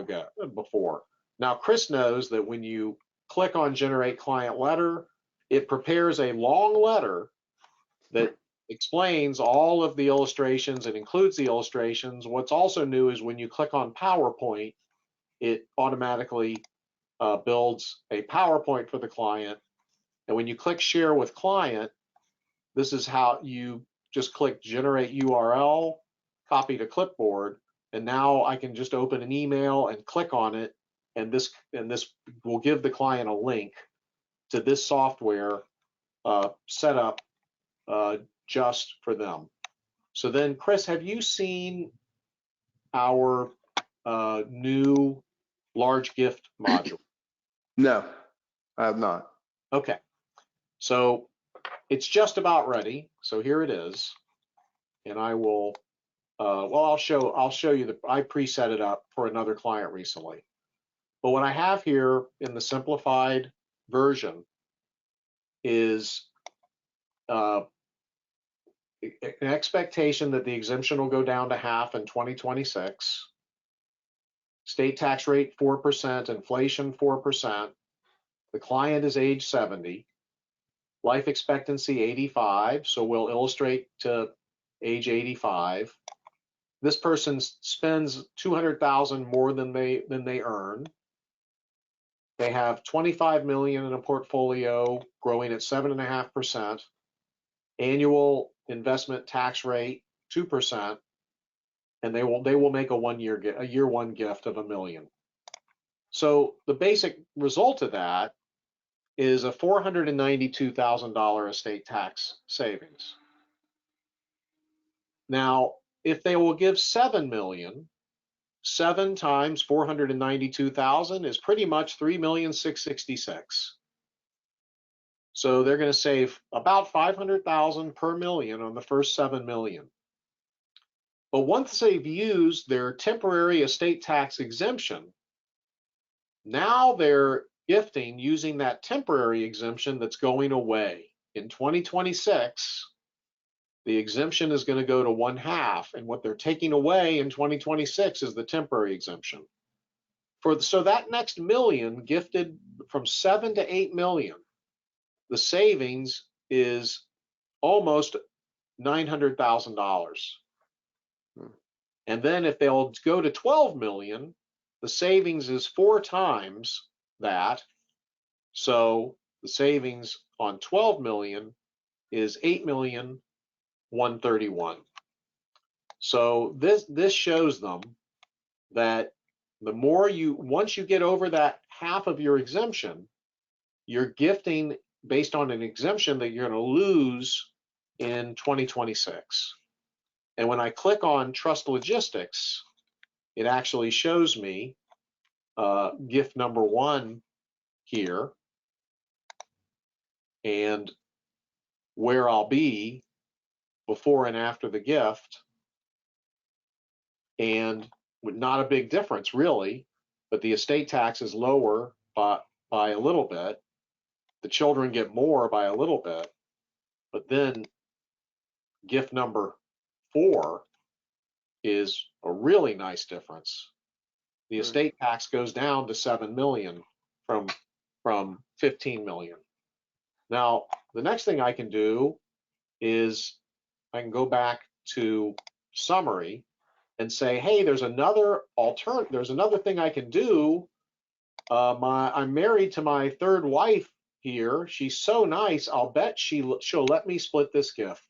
before. Now, Chris knows that when you click on generate client letter, it prepares a long letter that explains all of the illustrations and includes the illustrations. What's also new is when you click on PowerPoint, it automatically builds a PowerPoint for the client. And when you click share with client, this is how you just click generate URL, copy to clipboard, and now I can just open an email and click on it, and this will give the client a link to this software set up just for them. So then, Chris, have you seen our new large gift module? No, I have not. Okay, so it's just about ready. So here it is, and I will. Well, I'll show you I preset it up for another client recently. But what I have here in the simplified version is an expectation that the exemption will go down to half in 2026. State tax rate 4%, inflation 4%. The client is age 70. Life expectancy 85, so we'll illustrate to age 85. This person spends 200,000 more than they earn. They have 25 million in a portfolio growing at 7.5%. Annual investment tax rate 2%, and they will make a year one gift of $1 million. So the basic result of that is a $492,000 estate tax savings. Now, if they will give 7 million, 7 times 492,000 is pretty much 3,666,000. So they're going to save about 500,000 per million on the first 7 million. But once they've used their temporary estate tax exemption, now they're gifting using that temporary exemption that's going away. In 2026, the exemption is going to go to 1/2, and what they're taking away in 2026 is the temporary exemption. So that next million gifted from 7 to 8 million, the savings is almost $900,000. And then if they'll go to 12 million, the savings is 4 times that. So the savings on 12 million is 8,131,000. So this shows them that the more once you get over that half of your exemption, you're gifting based on an exemption that you're going to lose in 2026. And when I click on Trust Logistics, it actually shows me gift number 1 here and where I'll be before and after the gift. And with not a big difference really, but the estate tax is lower by a little bit. The children get more by a little bit, but then gift number 4 is a really nice difference. The estate tax goes down to 7 million from 15 million. Now, the next thing I can do is I can go back to summary and say, hey, there's another thing I can do. I'm married to my 3rd wife here. She's so nice. I'll bet she'll let me split this gift.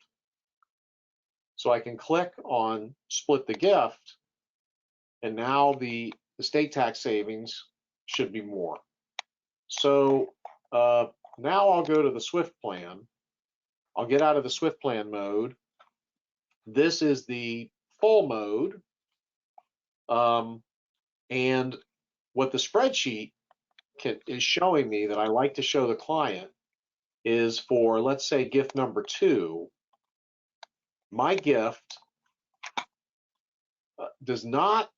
So I can click on split the gift, and now the estate tax savings should be more. So now I'll go to the Swift plan. I'll get out of the Swift plan mode. This is the full mode. And what the spreadsheet is showing me that I like to show the client is for, let's say, gift number 2, my gift does not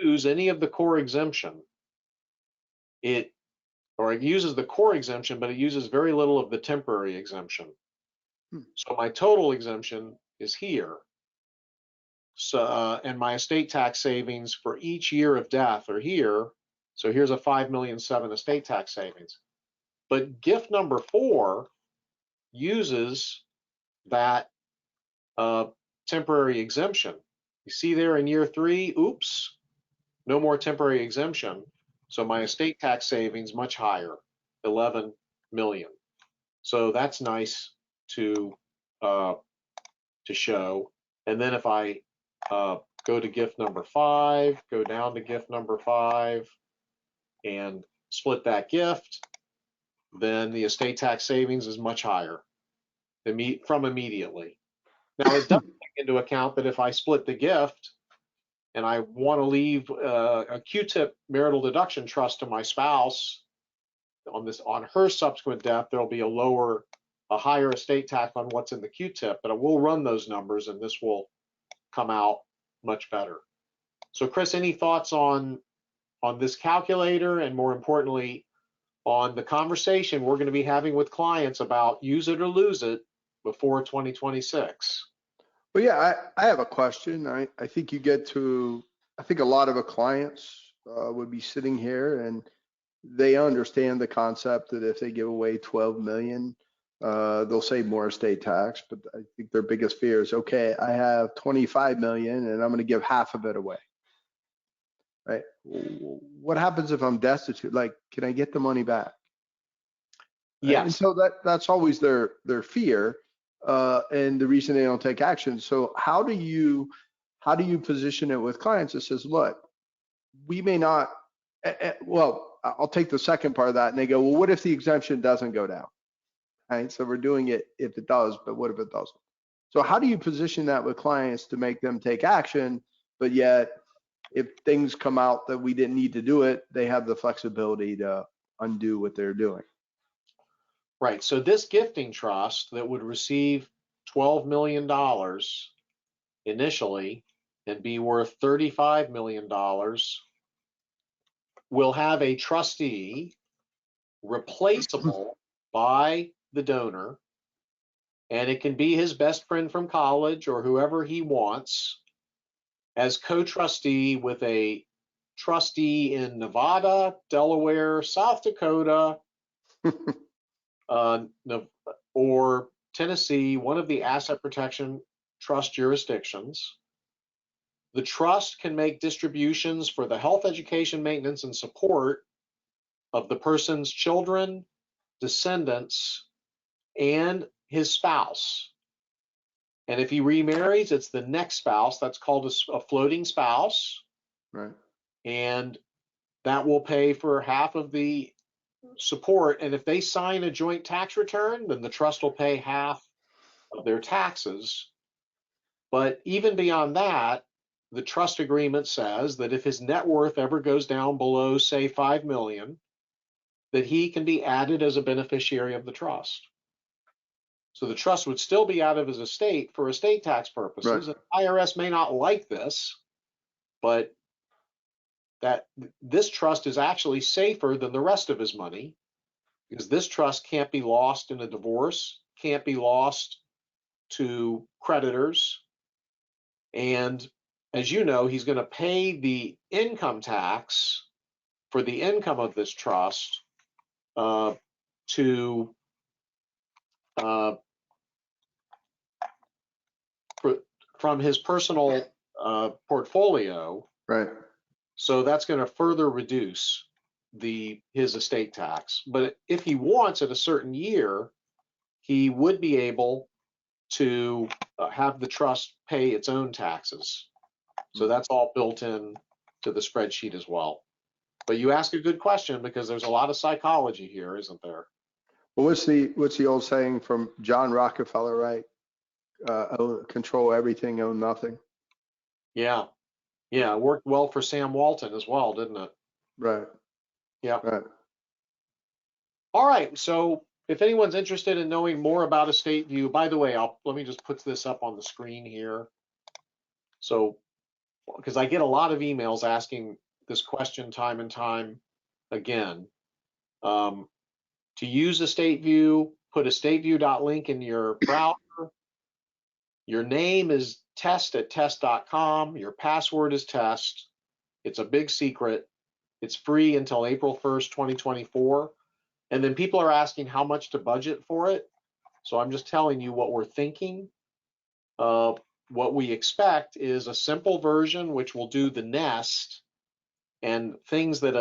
use any of the core exemption. It uses the core exemption, but it uses very little of the temporary exemption. So my total exemption is here. So, and my estate tax savings for each year of death are here. So here's a 5,000,007 estate tax savings. But gift number 4 uses that temporary exemption. You see there in year 3, oops, no more temporary exemption. So my estate tax savings much higher, 11 million. So that's nice to show. And then if I go to gift number 5, go down to gift number 5, and split that gift, then the estate tax savings is much higher from immediately. Now, it does take into account that if I split the gift and I want to leave a Q-tip marital deduction trust to my spouse on her subsequent death, there'll be a higher estate tax on what's in the Q-tip, but we'll run those numbers and this will come out much better. So Chris, any thoughts on this calculator, and more importantly, on the conversation we're going to be having with clients about use it or lose it before 2026? Well, yeah, I have a question. I think I think a lot of our clients would be sitting here and they understand the concept that if they give away 12 million, they'll save more estate tax. But I think their biggest fear is, okay, I have 25 million and I'm going to give half of it away. Right? What happens if I'm destitute? Like, can I get the money back? Right? Yes. And so that's always their fear, and the reason they don't take action. So how do you position it with clients that says, look, we may not, well, I'll take the second part of that, and they go, well, what if the exemption doesn't go down? Right? So we're doing it if it does, but what if it doesn't? So how do you position that with clients to make them take action, but yet if things come out that we didn't need to do it, they have the flexibility to undo what they're doing? Right. So this gifting trust that would receive $12 million initially and be worth $35 million will have a trustee replaceable by the donor, and it can be his best friend from college or whoever he wants as co-trustee with a trustee in Nevada, Delaware, South Dakota, or Tennessee, one of the asset protection trust jurisdictions. The trust can make distributions for the health, education, maintenance, and support of the person's children, descendants, and his spouse. And if he remarries, it's the next spouse. That's called a floating spouse. Right. And that will pay for half of the support. And if they sign a joint tax return, then the trust will pay half of their taxes. But even beyond that, the trust agreement says that if his net worth ever goes down below, say, 5 million, that he can be added as a beneficiary of the trust. So the trust would still be out of his estate for estate tax purposes. Right. And IRS may not like this, but that this trust is actually safer than the rest of his money, because this trust can't be lost in a divorce, can't be lost to creditors. And as you know, he's going to pay the income tax for the income of this trust to from his personal portfolio. Right. So that's going to further reduce his estate tax. But if he wants at a certain year, he would be able to have the trust pay its own taxes. So that's all built in to the spreadsheet as well. But you ask a good question, because there's a lot of psychology here, isn't there? Well, what's the old saying from John Rockefeller, right? Control everything, own nothing. Yeah. Yeah, it worked well for Sam Walton as well, didn't it? Right. Yeah. Right. All right. So if anyone's interested in knowing more about Estate View, by the way, let me just put this up on the screen here. So, because I get a lot of emails asking this question time and time again. To use Estate View, put estateview.link in your browser. Your name is test@test.com. Your password is test. It's a big secret. It's free until April 1st, 2024. And then people are asking how much to budget for it. So I'm just telling you what we're thinking. What we expect is a simple version, which will do the nest and things that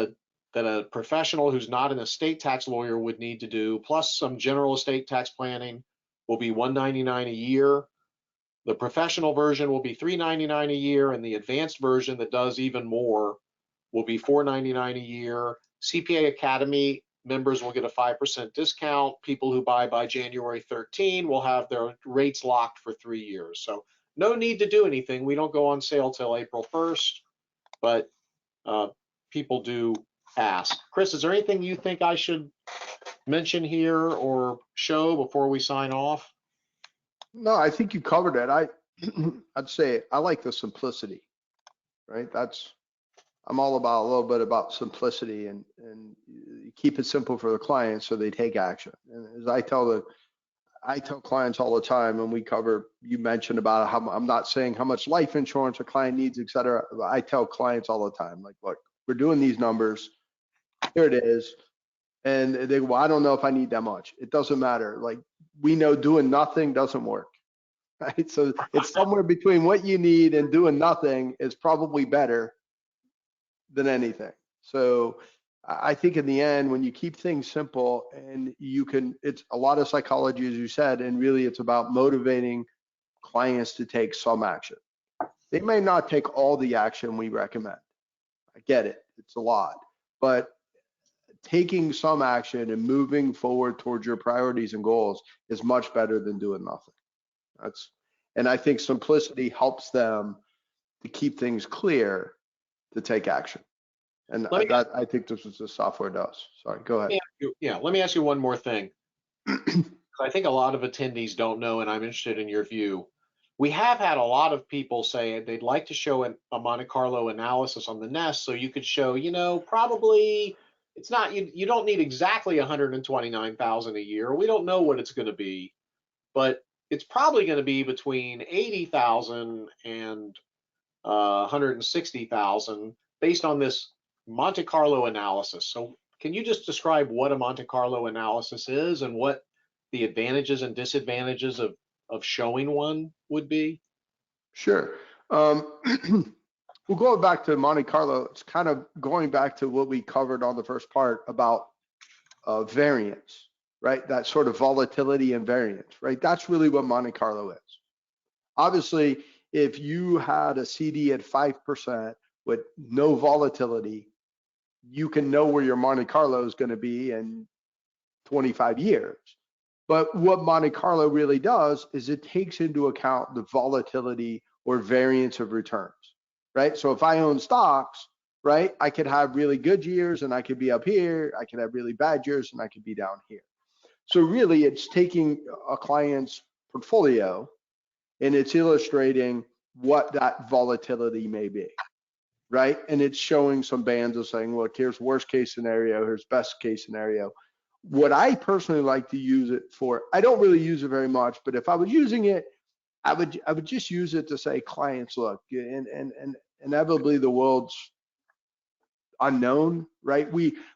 a professional who's not an estate tax lawyer would need to do, plus some general estate tax planning, will be $199 a year. The professional version will be $399 a year, and the advanced version that does even more will be $499 a year. CPA Academy members will get a 5% discount. People who buy by January 13 will have their rates locked for 3 years. So no need to do anything. We don't go on sale till April 1st, but people do ask. Chris, is there anything you think I should mention here or show before we sign off? No, I think you covered it. I'd say I like the simplicity, right? I'm all about a little bit about simplicity and you keep it simple for the client so they take action. And as I tell clients all the time, and we cover, you mentioned about how I'm not saying how much life insurance a client needs, et cetera. I tell clients all the time, like, look, we're doing these numbers. Here it is. And they go, well, I don't know if I need that much. It doesn't matter. Like, we know doing nothing doesn't work, right? So it's somewhere between what you need and doing nothing is probably better than anything. So I think in the end, when you keep things simple and it's a lot of psychology, as you said, and really it's about motivating clients to take some action. They may not take all the action we recommend. I get it. It's a lot, but taking some action and moving forward towards your priorities and goals is much better than doing nothing. And I think simplicity helps them to keep things clear to take action. And I think this is what software does. Sorry, go ahead. Let me ask you one more thing. I think a lot of attendees don't know, and I'm interested in your view. We have had a lot of people say they'd like to show a Monte Carlo analysis on the nest, so you could show, probably it's not, you don't need exactly 129,000 a year. We don't know what it's going to be, but it's probably going to be between 80,000 and 160,000 based on this Monte Carlo analysis. So can you just describe what a Monte Carlo analysis is and what the advantages and disadvantages of showing one would be? Sure. Well, going back to Monte Carlo, it's kind of going back to what we covered on the first part about variance, right? That sort of volatility and variance, right? That's really what Monte Carlo is. Obviously, if you had a CD at 5% with no volatility, you can know where your Monte Carlo is going to be in 25 years. But what Monte Carlo really does is it takes into account the volatility or variance of returns, right? So if I own stocks, right, I could have really good years and I could be up here. I could have really bad years and I could be down here. So really it's taking a client's portfolio and it's illustrating what that volatility may be, right? And it's showing some bands of saying, look, here's worst case scenario, here's best case scenario. What I personally like to use it for, I don't really use it very much, but if I was using it, I would just use it to say, clients, look, and inevitably the world's unknown, right?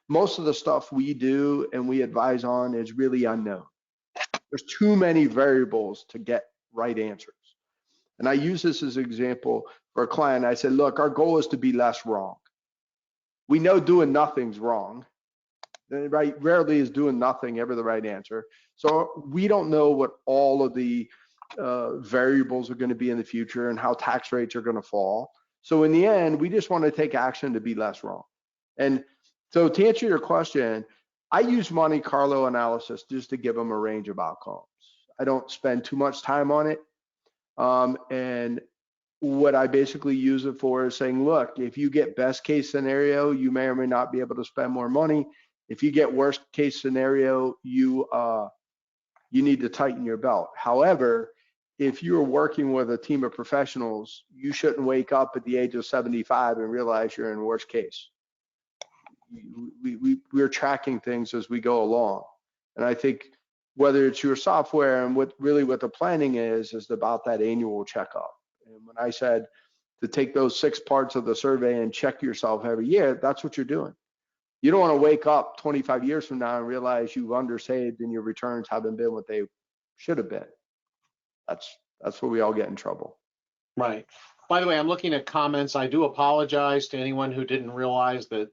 Most of the stuff we do and we advise on is really unknown. There's too many variables to get right answers. And I use this as an example for a client. I said, look, our goal is to be less wrong. We know doing nothing's wrong, right? Rarely is doing nothing ever the right answer. So we don't know what all of the variables are going to be in the future and how tax rates are going to fall. So in the end, we just want to take action to be less wrong. And so to answer your question, I use Monte Carlo analysis just to give them a range of outcomes. I don't spend too much time on it. And what I basically use it for is saying, look, if you get best case scenario, you may or may not be able to spend more money. If you get worst case scenario, you need to tighten your belt. However, if you're working with a team of professionals, you shouldn't wake up at the age of 75 and realize you're in worst case. We're tracking things as we go along. And I think whether it's your software and what the planning is about that annual checkup. And when I said to take those 6 parts of the survey and check yourself every year, that's what you're doing. You don't want to wake up 25 years from now and realize you've undersaved and your returns haven't been what they should have been. That's where we all get in trouble. Right. By the way, I'm looking at comments. I do apologize to anyone who didn't realize that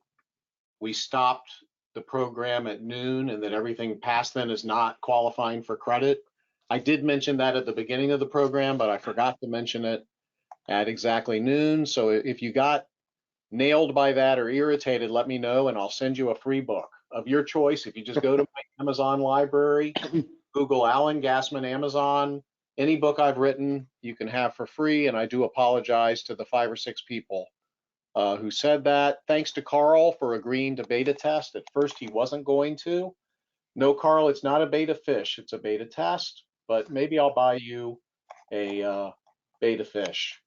we stopped the program at noon and that everything past then is not qualifying for credit. I did mention that at the beginning of the program, but I forgot to mention it at exactly noon. So if you got nailed by that or irritated, let me know and I'll send you a free book of your choice. If you just go to my Amazon library, Google Alan Gassman Amazon, any book I've written you can have for free. And I do apologize to the 5 or 6 people who said that. Thanks to Carl for agreeing to beta test. At first he wasn't going to. No, Carl, it's not a beta fish, it's a beta test, but maybe I'll buy you a beta fish.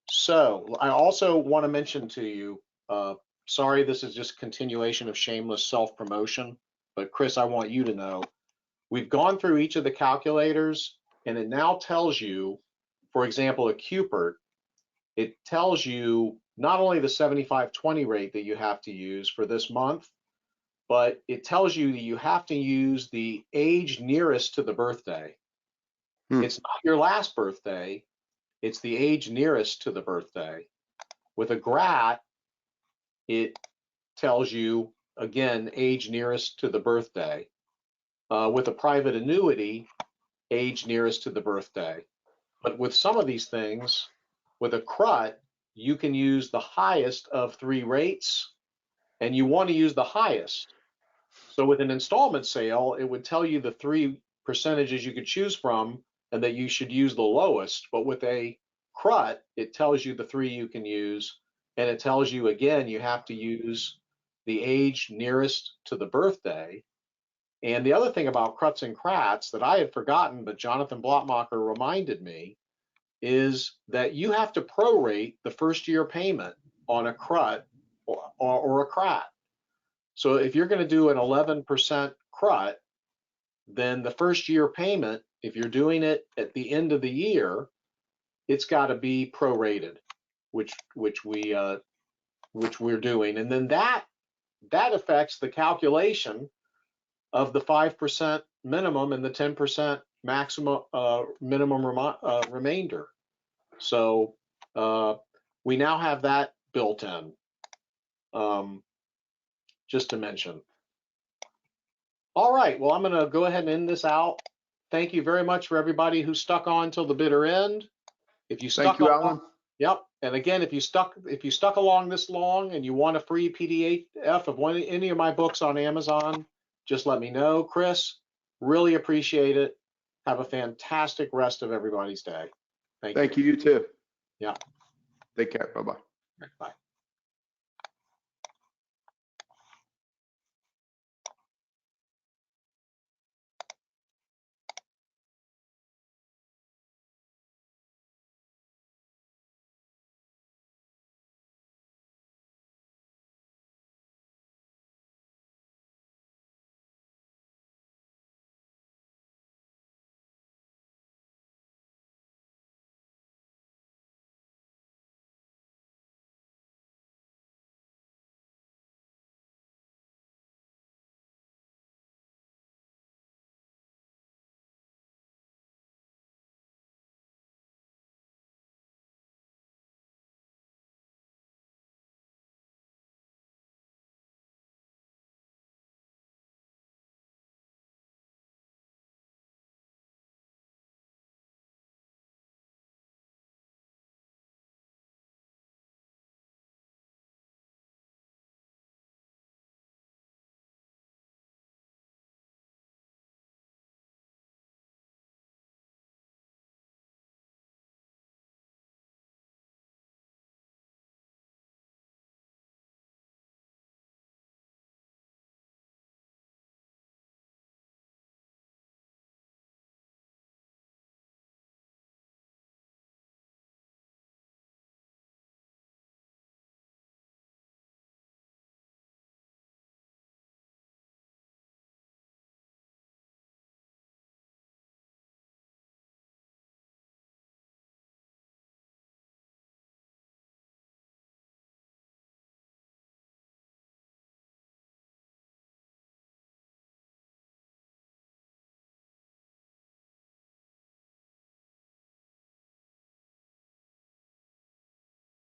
So I also want to mention to you, sorry, this is just continuation of shameless self-promotion, but Chris, I want you to know, we've gone through each of the calculators and it now tells you, for example, a Cupert, it tells you not only the 75/20 rate that you have to use for this month, but it tells you that you have to use the age nearest to the birthday. It's not your last birthday, it's the age nearest to the birthday. With a GRAT, it tells you, again, age nearest to the birthday. With a private annuity, age nearest to the birthday. But with some of these things, with a CRUT, you can use the highest of 3 rates, and you want to use the highest. So with an installment sale, it would tell you the 3 percentages you could choose from and that you should use the lowest. But with a CRUT, it tells you the 3 you can use, and it tells you, again, you have to use the age nearest to the birthday. And the other thing about CRUTs and CRATs that I had forgotten, but Jonathan Blotmacher reminded me, is that you have to prorate the first year payment on a CRUT or a CRAT. So if you're going to do an 11% CRUT, then the first year payment, if you're doing it at the end of the year, it's got to be prorated, which we're doing, and then that affects the calculation of the 5% minimum and the 10% maximum minimum remainder. So we now have that built in, just to mention. All right, well, I'm going to go ahead and end this out. Thank you very much for everybody who stuck on till the bitter end. If you stuck Thank you, on, Alan. yep. And again, if you stuck along this long and you want a free PDF of any of my books on Amazon, just let me know. Chris, really appreciate it. Have a fantastic rest of everybody's day. Thank you. Thank you, you too. Yeah. Take care. Bye-bye. Bye.